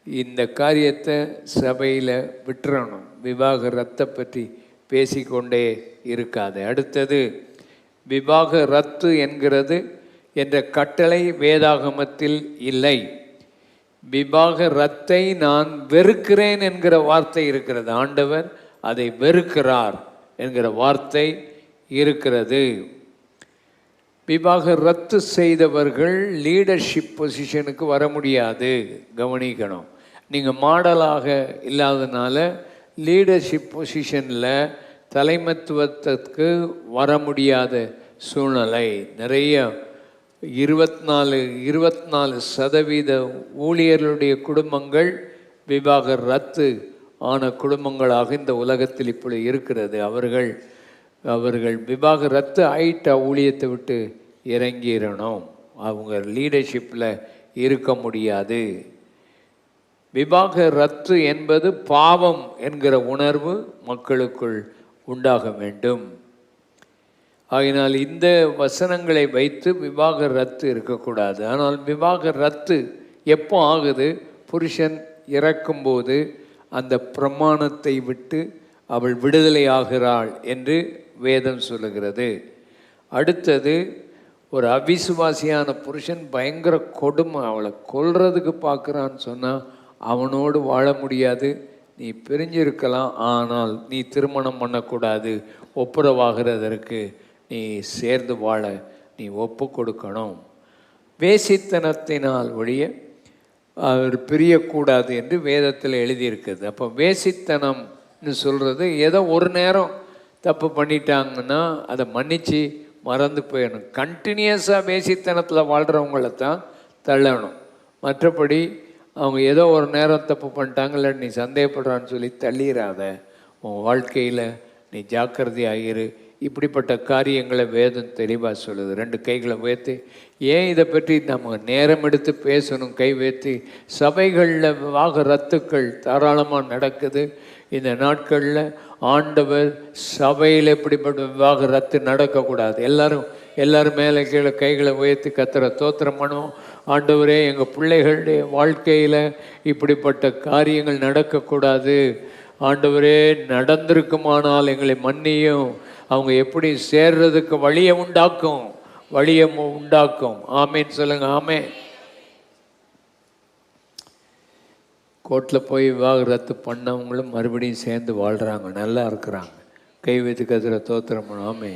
இந்த காரியத்தை சபையில் விட்டுறணும். விவாகரத்தை பற்றி பேசிக்கொண்டே இருக்காது. அடுத்தது, விவாகரத்து என்கிறது என்ற கட்டளை வேதாகமத்தில் இல்லை. விவாகரத்தை நான் வெறுக்கிறேன் என்கிற வார்த்தை இருக்கிறது. ஆண்டவர் அதை வெறுக்கிறார் என்கிற வார்த்தை இருக்கிறது. விவாகரத்து செய்தவர்கள் லீடர்ஷிப் பொசிஷனுக்கு வர முடியாது. கவனிக்கணும். நீங்கள் மாடலாக இல்லாதனால லீடர்ஷிப் பொசிஷனில் தலைமைத்துவத்துக்கு வர முடியாத சூழ்நிலை. நிறைய 24% ஊழியர்களுடைய குடும்பங்கள் விவாகரத்து ஆன குடும்பங்களாக இந்த உலகத்தில் இப்படி இருக்கிறது. அவர்கள் விவாகரத்து ஆயிட்ட ஊழியத்தை விட்டு இறங்கிடணும். அவங்க லீடர்ஷிப்பில் இருக்க முடியாது. விவாகரத்து என்பது பாவம் என்கிற உணர்வு மக்களுக்குள் உண்டாக வேண்டும். ஆகினால் இந்த வசனங்களை வைத்து விவாகரத்து இருக்கக்கூடாது. ஆனால் விவாகரத்து எப்போ ஆகுது? புருஷன் இறக்கும்போது அந்த பிரமாணத்தை விட்டு அவள் விடுதலை ஆகிறாள் என்று வேதம் சொல்லுகிறது. அடுத்தது, ஒரு அவிசுவாசியான புருஷன் பயங்கர கொடுமை, அவளை கொல்றதுக்கு பார்க்குறான்னு சொன்னால் அவனோடு வாழ முடியாது. நீ பிரிஞ்சிருக்கலாம், ஆனால் நீ திருமணம் பண்ணக்கூடாது. ஒப்புரவாகிறதற்கு நீ சேர்ந்து வாழ நீ ஒப்பு கொடுக்கணும். வேசித்தனத்தினால் ஒழிய அவர் பிரியக்கூடாது என்று வேதத்தில் எழுதியிருக்குது. அப்போ வேசித்தனம்னு சொல்கிறது ஏதோ ஒரு நேரம் தப்பு பண்ணிட்டாங்கன்னா அதை மன்னித்து மறந்து போயிடணும். கண்டினியூஸாக வேசித்தனத்தில் வாழ்கிறவங்கள தான் தள்ளணும். மற்றபடி அவங்க ஏதோ ஒரு நேரம் தப்பு பண்ணிட்டாங்கல்ல, நீ சந்தேகப்படுறான்னு சொல்லி தள்ளிடாத. உன் வாழ்க்கையில் நீ ஜாக்கிரதையாகிரு. இப்படிப்பட்ட காரியங்களை வேதம் தெளிவாக சொல்லுது. 2 கைகளை உயர்த்தி, ஏன் இதை பற்றி நம்ம நேரம் எடுத்து பேசணும்? கை உயர்த்தி. சபைகளில் விவாகரத்துக்கள் தாராளமாக நடக்குது இந்த நாட்களில். ஆண்டவர் சபையில் இப்படிப்பட்ட விவாகரத்து நடக்கக்கூடாது. எல்லாரும் மேலே கீழே கைகளை உயர்த்தி கர்த்தரை ஸ்தோத்திரம் பண்ணுவோம். ஆண்டவரே, எங்கள் பிள்ளைகளுடைய வாழ்க்கையில் இப்படிப்பட்ட காரியங்கள் நடக்கக்கூடாது. ஆண்டவரே நடந்திருக்குமானால் எங்களை மன்னியும். அவங்க எப்படி சேர்றதுக்கு வழியை உண்டாக்கும், வழியை உண்டாக்கும். ஆமேன்னு சொல்லுங்க. ஆமே. கோர்ட்டில் போய் விவாகரத்து பண்ணவங்களும் மறுபடியும் சேர்ந்து வாழ்கிறாங்க, நல்லா இருக்கிறாங்க. கை வைத்து கதிர தோத்திரம். ஆமே.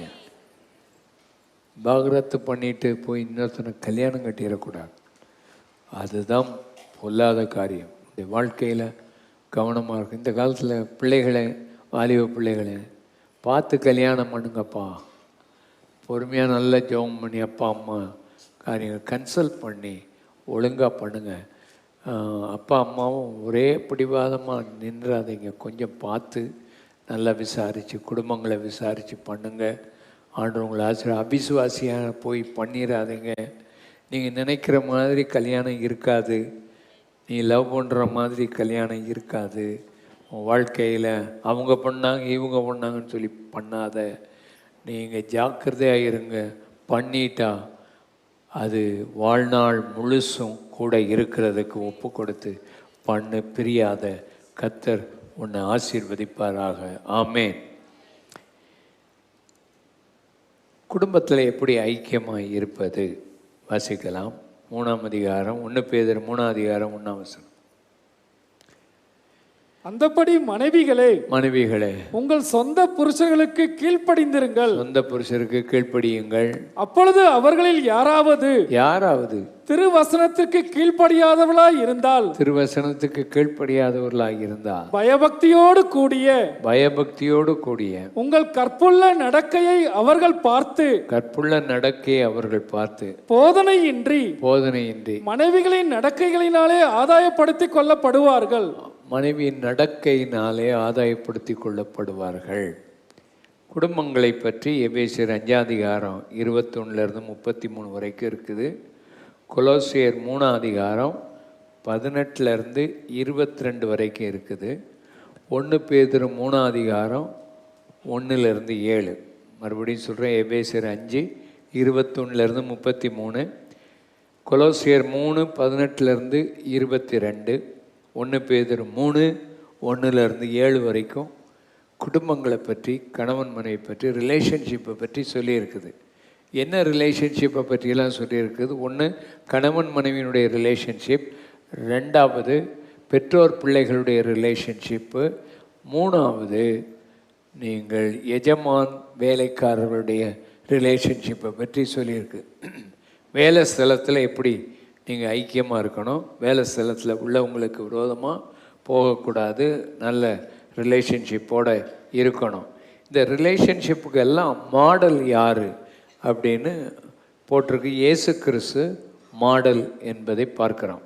விவாகரத்து பண்ணிட்டு போய் இன்னொருத்தனை கல்யாணம் கட்டிடக்கூடாது. அதுதான் பொல்லாத காரியம். இந்த வாழ்க்கையில் கவனமாக இருக்கும். இந்த காலத்தில் பிள்ளைகளை, வாலிப பிள்ளைகளை பார்த்து கல்யாணம் பண்ணுங்கப்பா. பொறுமையாக நல்லா ஜெபம் பண்ணி அப்பா அம்மா காரியங்கள் கன்சல்ட் பண்ணி ஒழுங்காக பண்ணுங்கள். அப்பா அம்மாவும் ஒரே பிடிவாதமாக நின்றாதீங்க. கொஞ்சம் பார்த்து நல்லா விசாரித்து, குடும்பங்களை விசாரித்து பண்ணுங்கள். ஆண்டவங்களை அபிசுவாசியாக போய் பண்ணிடாதீங்க. நீங்கள் நினைக்கிற மாதிரி கல்யாணம் இருக்காது. நீ லவ் பண்ணுற மாதிரி கல்யாணம் இருக்காது. உன் வாழ்க்கையில் அவங்க பண்ணாங்க இவங்க பண்ணாங்கன்னு சொல்லி பண்ணாத. நீங்கள் ஜாக்கிரதையாக இருங்க. பண்ணிட்டா அது வாழ்நாள் முழுசும் கூட இருக்கிறதுக்கு ஒப்பு கொடுத்து பண்ணு. பிரியாத. கர்த்தர் உன்னை ஆசீர்வதிப்பாராக. ஆமேன். குடும்பத்தில் எப்படி ஐக்கியமாக இருப்பது வாசிக்கலாம். 3ஆம் அதிகாரம் 1 பேதுரு 3ஆம் அதிகாரம் 1ஆம் வசனம். அந்தபடி மனைவிகளே உங்கள் சொந்த புருஷர்களுக்கு கீழ்ப்படிந்திருங்கள். சொந்த புருஷருக்கு கீழ்ப்படியுங்கள். அப்பொழுது அவர்களில் யாராவது திருவசனத்திற்கு கீழ்ப்படியாதவர்களாய் இருந்தால் பயபக்தியோடு கூடிய உங்கள் கற்புள்ள நடக்கையை அவர்கள் பார்த்து போதனையின்றி மனைவிகளின் நடக்கைகளினாலே ஆதாயப்படுத்திக் கொள்ளப்படுவார்கள். மனைவியின் நடக்கையினாலே ஆதாயப்படுத்தி கொள்ளப்படுவார்கள். குடும்பங்களை பற்றி எபேசியர் 5ஆம் அதிகாரம் 21 33 வரைக்கும் இருக்குது. கொலோசியர் 3ஆம் அதிகாரம் 18 22 வரைக்கும் இருக்குது. 1 பேதுரு 3ஆம் அதிகாரம் 1 7. மறுபடியும் சொல்கிறேன். எபேசியர் 5 21 33, கொலோசியர் 3 18 22, 1 பேதுரு 3 1 7 வரைக்கும் குடும்பங்களை பற்றி, கணவன் மனைவி பற்றி, ரிலேஷன்ஷிப்பை பற்றி சொல்லியிருக்குது. என்ன ரிலேஷன்ஷிப்பை பற்றியெல்லாம் சொல்லியிருக்குது? 1 கணவன் மனைவியினுடைய ரிலேஷன்ஷிப், 2வது பெற்றோர் பிள்ளைகளுடைய ரிலேஷன்ஷிப்பு, 3வது நீங்கள் எஜமான் வேலைக்காரர்களுடைய ரிலேஷன்ஷிப்பை பற்றி சொல்லியிருக்கு. வேலை ஸ்தலத்தில் எப்படி நீங்கள் ஐக்கியமாக இருக்கணும், வேலை ஸ்தலத்தில் உள்ளவங்களுக்கு விரோதமாக போகக்கூடாது, நல்ல ரிலேஷன்ஷிப்போடு இருக்கணும். இந்த ரிலேஷன்ஷிப்புக்கு எல்லாம் மாடல் யார் அப்படின்னு போட்டிருக்கு. இயேசு கிறிஸ்து மாடல் என்பதை பார்க்குறோம்.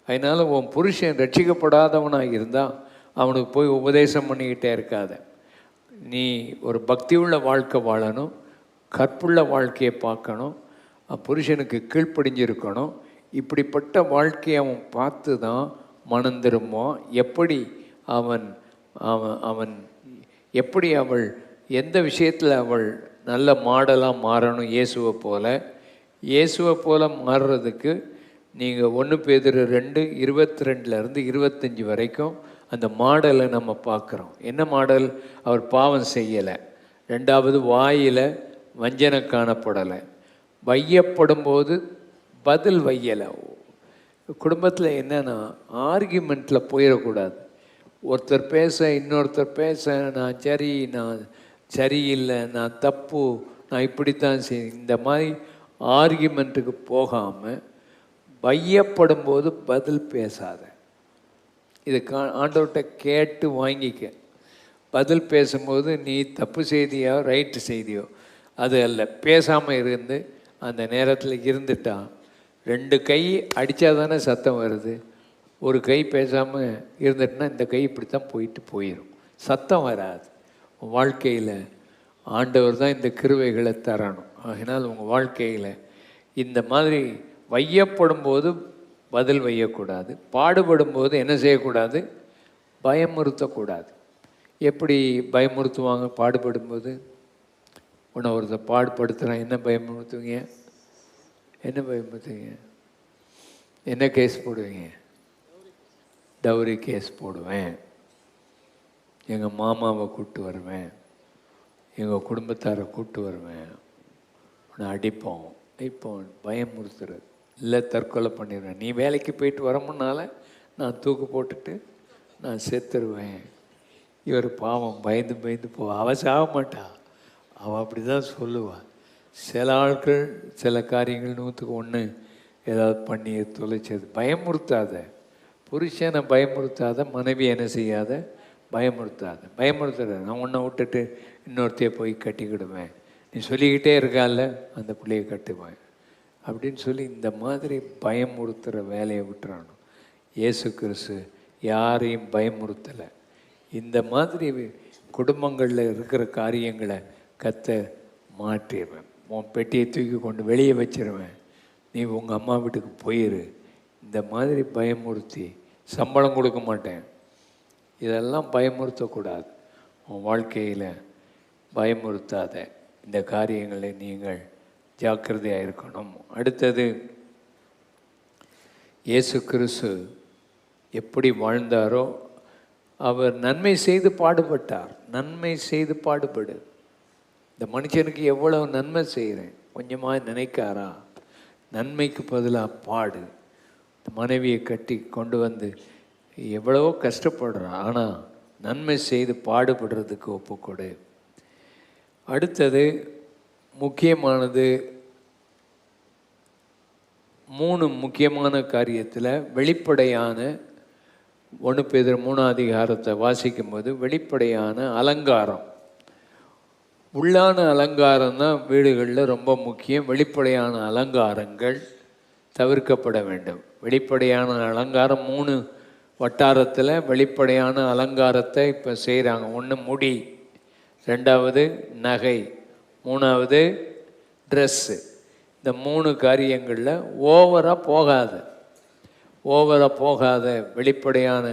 அதனால் உன் புருஷன் ரட்சிக்கப்படாதவனாக இருந்தால் அவனுக்கு போய் உபதேசம் பண்ணிக்கிட்டே இருக்காத. நீ ஒரு பக்தியுள்ள வாழ்க்கை வாழணும், கற்புள்ள வாழ்க்கையை பார்க்கணும், புருஷனுக்கு கீழ்ப்படிஞ்சிருக்கணும். இப்படிப்பட்ட வாழ்க்கையை அவன் பார்த்து தான் மனம் திரும்புவான். எப்படி அவன் எப்படி அவள் எந்த விஷயத்தில் அவள் நல்ல மாடலாக மாறணும். இயேசுவை போல மாறுறதுக்கு நீங்கள் 1 பேதுரு 2 22 25 வரைக்கும் அந்த மாடலை நம்ம பார்க்குறோம். என்ன மாடல்? அவர் பாவம் செய்யலை. 2வது வாயில் வஞ்சனை காணப்படலை. வையப்படும் போது பதில் வையலை. குடும்பத்தில் என்னென்னா ஆர்கியூமெண்ட்டில் போயிடக்கூடாது. ஒருத்தர் பேச இன்னொருத்தர் பேச நான் சரியில்லை, நான் தப்பு, நான் இப்படித்தான் இந்த மாதிரி ஆர்கியூமெண்ட்டுக்கு போகாமல் வையப்படும் போது பதில் பேசாத. இது ஆண்டவர்கிட்ட கேட்டு வாங்கிக்க. பதில் பேசும்போது நீ தப்பு செய்தியோ ரைட்டு செய்தியோ அது அல்ல. பேசாமல் இருந்து அந்த நேரத்தில் இருந்துட்டா 2 கை அடித்தா தானே சத்தம் வருது. ஒரு கை பேசாமல் இருந்துட்டுனா இந்த கை இப்படித்தான் போயிடும், சத்தம் வராது. வாழ்க்கையில் ஆண்டவர் தான் இந்த கிருபைகளை தரணும். ஆகினால் உங்கள் வாழ்க்கையில் இந்த மாதிரி வையப்படும் போது பதில் வையக்கூடாது. பாடுபடும் போது என்ன செய்யக்கூடாது? பயமுறுத்தக்கூடாது. எப்படி பயமுறுத்துவாங்க? பாடுபடும்போது ஒருத்தர் பாடுபடுத்துகிறான், என்ன பயமுறுத்துவீங்க? என்ன கேஸ் போடுவீங்க? டவுரி கேஸ் போடுவேன். எங்கள் மாமாவை கூப்பிட்டு வருவேன், எங்கள் குடும்பத்தாரை கூப்பிட்டு வருவேன், நான் அடிப்போம் பயமுறுத்துறது. இல்லை தற்கொலை பண்ணிடுவேன், நீ வேலைக்கு போயிட்டு வர முன்னால் நான் தூக்கு போட்டுட்டு நான் செத்துருவேன். இவர் பாவம் பயந்து அவள் சாக மாட்டா, அவள் அப்படி தான் சொல்லுவாள். சில ஆட்கள் சில காரியங்கள் 100க்கு 1 ஏதாவது பண்ணி தொலைச்சது. பயமுறுத்தாத, புருஷனை பயமுறுத்தாத, மனைவி என்ன செய்யாத, பயமுறுத்தாத. நான் உன்னை விட்டுட்டு இன்னொருத்தைய போய் கட்டிக்கிடுவேன், நீ சொல்லிக்கிட்டே இருக்கால அந்த பிள்ளையை கட்டுவேன் அப்படின்னு சொல்லி இந்த மாதிரி பயமுறுத்துகிற வேலையை விட்டுறானோ. இயேசு கிறிஸ்து யாரையும் பயமுறுத்தலை. இந்த மாதிரி குடும்பங்களில் இருக்கிற காரியங்களை மாற்றிடுவேன். உன் பெட்டியை தூக்கி கொண்டு வெளியே வச்சிருவேன், நீ உங்கள் அம்மா வீட்டுக்கு போயிரு. இந்த மாதிரி பயமுறுத்தி சம்பளம் கொடுக்க மாட்டேன், இதெல்லாம் பயமுறுத்தக்கூடாது. உன் வாழ்க்கையில் பயமுறுத்தாத இந்த காரியங்களை நீங்கள் ஜாக்கிரதையாக இருக்கணும். அடுத்தது, இயேசு கிறிஸ்து எப்படி வாழ்ந்தாரோ அவர் நன்மை செய்து பாடுபட்டார். நன்மை செய்து பாடுபடு. இந்த மனுஷனுக்கு எவ்வளவு நன்மை செய்கிறேன் கொஞ்சமாக நினைக்காரா? நன்மைக்கு பதிலாக பாடு. மனைவியை கட்டி கொண்டு வந்து எவ்வளவோ கஷ்டப்படுறான், ஆனால் நன்மை செய்து பாடுபடுறதுக்கு ஒப்புக்கொடு. அடுத்தது முக்கியமானது, 3 முக்கியமான காரியத்தில் வெளிப்படையான 1 பேதுரு 3ஆம் அதிகாரத்தை வாசிக்கும்போது வெளிப்படையான அலங்காரம், உள்ளான அலங்காரம் தான் வீடுகளில் ரொம்ப முக்கியம். வெளிப்படையான அலங்காரங்கள் தவிர்க்கப்பட வேண்டும். வெளிப்படையான அலங்காரம் 3 வட்டாரத்தில் வெளிப்படையான அலங்காரத்தை இப்போ செய்கிறாங்க. 1 முடி, 2வது நகை, 3வது ட்ரெஸ்ஸு. இந்த 3 காரியங்களில் ஓவராக போகாத வெளிப்படையான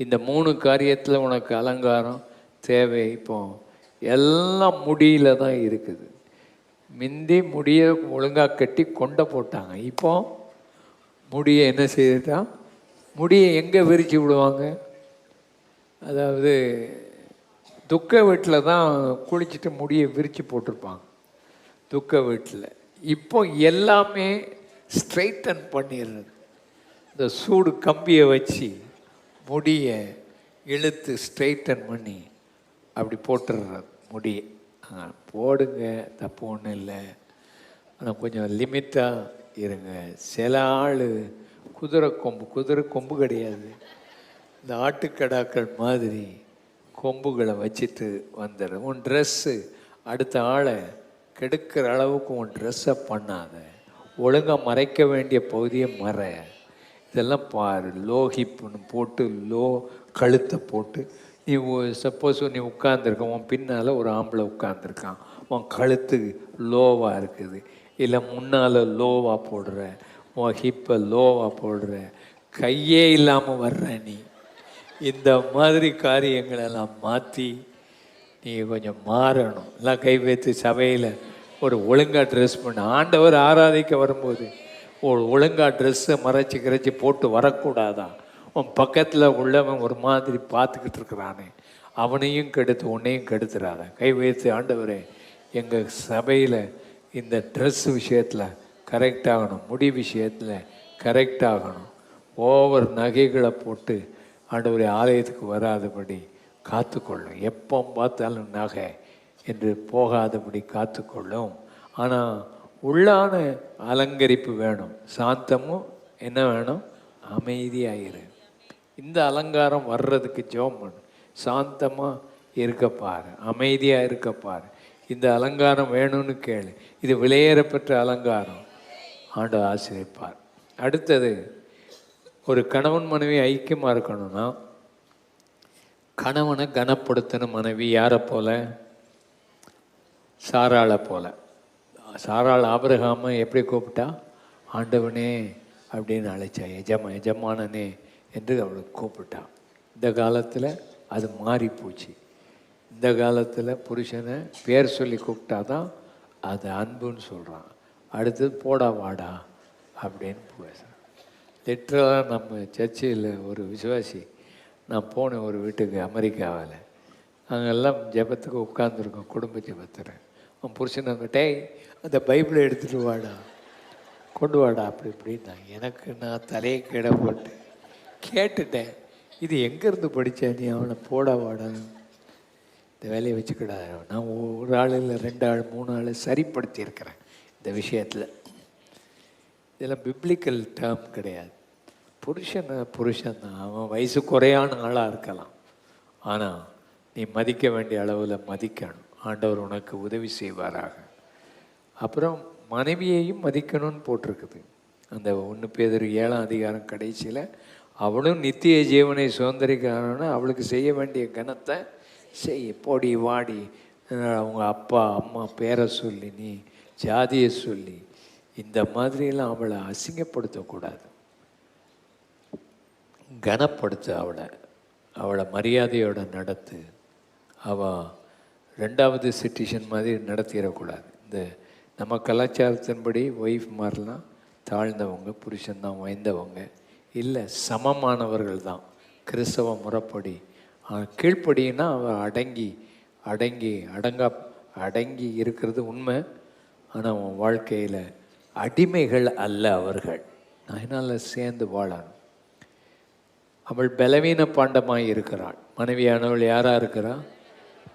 இந்த 3 காரியத்தில் உனக்கு அலங்காரம் தேவை. இப்போ எல்லாம் முடியில தான் இருக்குது. முந்தி முடியை ஒழுங்காக கட்டி கொண்டை போட்டாங்க, இப்போ முடியை என்ன செய்துட்டா, முடியை எங்கே விரித்து விடுவாங்க? அதாவது துக்க வீட்டில் தான் குளிச்சுட்டு முடியை விரித்து போட்டிருப்பாங்க துக்க வீட்டில். இப்போ எல்லாமே ஸ்ட்ரைட்டன் பண்ணிடுறது. இந்த சூடு கம்பியை வச்சு முடியை இழுத்து ஸ்ட்ரைட்டன் பண்ணி அப்படி போட்டுடுறது முடியை. போடுங்க, தப்பு ஒன்றும் இல்லை, ஆனால் கொஞ்சம் லிமிட்டாக இருங்க. சில ஆள் குதிரை கொம்பு கிடையாது, இந்த ஆட்டுக்கடாக்கள் மாதிரி கொம்புகளை வச்சுட்டு வந்துடு. உன் ட்ரெஸ்ஸு அடுத்த ஆளை கெடுக்கிற அளவுக்கு உன் ட்ரெஸ்ஸை பண்ணாத. ஒழுங்காக மறைக்க வேண்டிய பகுதியை மற. இதெல்லாம் பாரு. லோ ஹிப்புன்னு போட்டு கழுத்தை போட்டு நீ சப்போஸ் நீ உட்காந்துருக்க, உன் பின்னால் ஒரு ஆம்பளை உட்காந்துருக்கான், உன் கழுத்து லோவாக இருக்குது, இல்லை முன்னால் லோவாக போடுற, உன் ஹிப்பை லோவாக போடுற, கையே இல்லாமல் வர்ற நீ. இந்த மாதிரி காரியங்களெல்லாம் மாற்றி நீ கொஞ்சம் மாறணும். எல்லாம் கை வைத்து சபையில் ஒரு ஒழுங்காக ட்ரெஸ் பண்ண. ஆண்டவர் ஆராதிக்க வரும்போது ஒரு ஒழுங்காக ட்ரெஸ்ஸை மறைச்சி போட்டு வரக்கூடாதான்? உன் பக்கத்தில் உள்ளவன் ஒரு மாதிரி பார்த்துக்கிட்டு இருக்கிறானே, அவனையும் கெடுத்து உன்னையும் கெடுத்துறாத. கை வைத்து, ஆண்டவரே எங்கள் சபையில் இந்த ட்ரெஸ் விஷயத்தில் கரெக்டாகணும், முடி விஷயத்தில் கரெக்டாகணும், ஓவர் நகைகளை போட்டு ஆண்டவரே ஆலயத்துக்கு வராதபடி காத்துக்கொள்ளும், எப்போ பார்த்தாலும் நகை என்று போகாதபடி காத்துக்கொள்ளும். ஆனால் உள்ளான அலங்கரிப்பு வேணும். சாந்தமும் என்ன வேணும்? அமைதியாயிரு. இந்த அலங்காரம் வர்றதுக்கு ஜெபம் பண்ணு. சாந்தமாக இருக்கப்பார், அமைதியாக இருக்கப்பார். இந்த அலங்காரம் வேணும்னு கேளு. இது விலையேறப்பெற்ற அலங்காரம், ஆண்டவர் ஆசீர்வதிப்பார். அடுத்தது, ஒரு கணவன் மனைவி ஐக்கியமாக இருக்கணும்னா கணவனை கனப்படுத்தின மனைவி யாரை போல? சாராளை போல. சாராள் ஆபிரகாமை எப்படி கூப்பிட்டா? ஆண்டவனே அப்படின்னு அழைச்சா, எஜமானனே என்று அவளுக்கு கூப்பிட்டான். இந்த காலத்தில் அது மாறி போச்சு. இந்த காலத்தில் புருஷனை பேர் சொல்லி கூப்பிட்டா தான் அது அன்புன்னு சொல்கிறான். அடுத்தது போடா வாடா அப்படின்னு பேசுகிறான். லிட்ரலாக நம்ம சர்ச்சில் ஒரு விசுவாசி, நான் போனேன் ஒரு வீட்டுக்கு அமெரிக்காவில், அங்கெல்லாம் ஜெபத்துக்கு உட்காந்துருக்கோம், குடும்ப ஜெபத்தில். அவன் புருஷன் டேய் அந்த பைபிளை எடுத்துகிட்டு வாடா, கொண்டு வாடா அப்படி இப்படின்னா. எனக்கு நான் தலையை கீழே போட்டு கேட்டுட்டேன், இது எங்கேருந்து படித்தா நீ? அவனை போடா வாடா, இந்த வேலையை வச்சுக்கிடா. நான் ஒரு ஆள் இல்லை, 2 ஆள் 3 ஆள் சரிப்படுத்தியிருக்கிறேன் இந்த விஷயத்தில். இதெல்லாம் பிப்ளிக்கல் டேர்ம் கிடையாது. புருஷன் தான், அவன் வயசு குறையான ஆளாக இருக்கலாம், ஆனால் நீ மதிக்க வேண்டிய அளவில் மதிக்கணும். ஆண்டவர் உனக்கு உதவி செய்வாராக. அப்புறம் மனைவியையும் மதிக்கணும்னு போட்டிருக்குது அந்த 1 பேதுரு 7ஆம் அதிகாரம் கடைசியில். அவளும் நித்திய ஜீவனை சுதந்திரிக்கிறான்னா அவளுக்கு செய்ய வேண்டிய கனத்தை செய். போடி வாடி, அவங்க அப்பா அம்மா பேரை சொல்லி, நீ ஜாதியை சொல்லி, இந்த மாதிரியெல்லாம் அவளை அசிங்கப்படுத்தக்கூடாது. கனப்படுத்து அவளை மரியாதையோட நடத்து. அவள் 2வது சிட்டிசன் மாதிரி நடத்திடக்கூடாது. இந்த நம்ம கலாச்சாரத்தின்படி ஒய்ஃப் மாதிரிலாம் தாழ்ந்தவங்க, புருஷன்தான் உயர்ந்தவங்க இல்லை, சமமானவர்கள் தான் கிறிஸ்தவ முறைப்படி. கீழ்ப்படினா அவள் அடங்கி இருக்கிறது உண்மை. ஆனால் அவன் வாழ்க்கையில் அடிமைகள் அல்ல அவர்கள். அதனால் சேர்ந்து வாழணும். அவள் பலவீன பாண்டமாக இருக்கிறாள். மனைவியானவள் யாராக இருக்கிறாள்?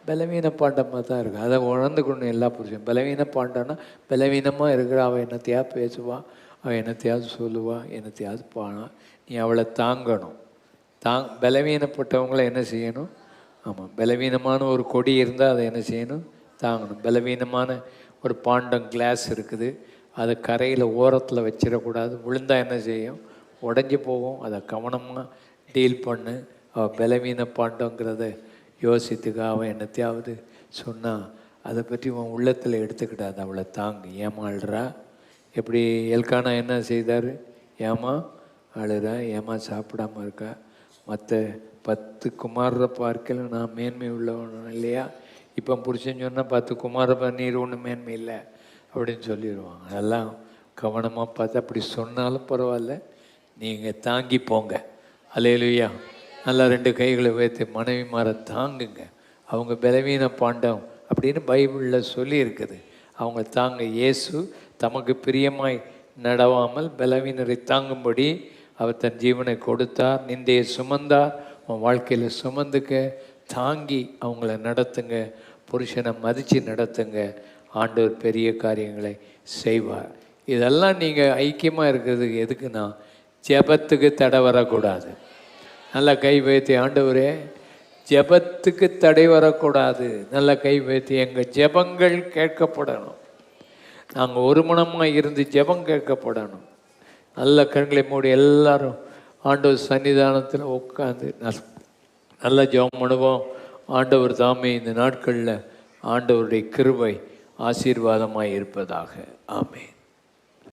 பலவீன பாண்டமாக தான் இருக்கு. அதை உணர்ந்துக்கணும் எல்லா புருஷன். பலவீன பாண்டம்னா பலவீனமாக இருக்கிற அவள் என்னத்தையாவது பேசுவாள், அவள் என்னத்தையாவது சொல்லுவாள், என்னத்தையாவது பானா. நீ அவளை தாங்கணும். பலவீனப்பட்டவங்களை என்ன செய்யணும்? ஆமாம், பலவீனமான ஒரு கொடி இருந்தால் அதை என்ன செய்யணும்? தாங்கணும். பலவீனமான ஒரு பாண்டம் கிளாஸ் இருக்குது, அதை கரையில் ஓரத்தில் வச்சிடக்கூடாது. விழுந்தால் என்ன செய்யும்? உடஞ்சி போகும். அதை கவனமாக டீல் பண்ணு. அவள் பலவீன பாண்டங்கிறத யோசித்துக்க. அவன் என்னத்தையாவது சொன்னால் அதை பற்றி உன் உள்ளத்தில் எடுத்துக்கிட்டாது. அவளை தாங்கு. ஏமாள்றா. எப்படி எல்கானா என்ன செய்தார்? ஏமா அழுறா, ஏமா சாப்பிடாமல் இருக்கா, மற்ற 10 குமாரரை பார்க்கல நான் மேன்மை உள்ளவன் இல்லையா? இப்போ புருஷன் சொன்னால் 10 குமார நீர் ஒன்றும் மேன்மை இல்லை அப்படின்னு சொல்லிடுவாங்க. அதெல்லாம் கவனமாக பார்த்து அப்படி சொன்னாலும் பரவாயில்ல, நீங்கள் தாங்கி போங்க. அல்லேலூயா. நல்லா 2 கைகளை வைத்து மனைவிமாரை தாங்குங்க. அவங்க பலவீன பாண்டம் அப்படின்னு பைபிளில் சொல்லி இருக்குது. அவங்க தாங்க. இயேசு தமக்கு பிரியமாய் நடவாமல் பலவீனரை தாங்கும்படி அவர் தன் ஜீவனை கொடுத்தார். நிந்தையை சுமந்தார். உன் வாழ்க்கையில் சுமந்துக்க, தாங்கி அவங்கள நடத்துங்க. புருஷனை மதித்து நடத்துங்க. ஆண்டவர் பெரிய காரியங்களை செய்வார். இதெல்லாம் நீங்கள் ஐக்கியமாக இருக்கிறதுக்கு எதுக்குன்னா, ஜெபத்துக்கு தடை வரக்கூடாது. நல்லா கை வைத்து, ஆண்டவரே ஜெபத்துக்கு தடை வரக்கூடாது. நல்லா கை வைத்து, எங்கள் ஜெபங்கள் கேட்கப்படணும். நாங்கள் ஒரு மனமாக இருந்து ஜெபம் கேட்கப்படணும். நல்ல கண்களை மூடி எல்லாரும் ஆண்டவர் சன்னிதானத்தில் உட்காந்து நல்ல ஜெபம் பண்ணுவோம். ஆண்டவர் தாமே இந்த நாட்களில் ஆண்டவருடைய கிருபை ஆசீர்வாதமாக இருப்பதாக. ஆமென்.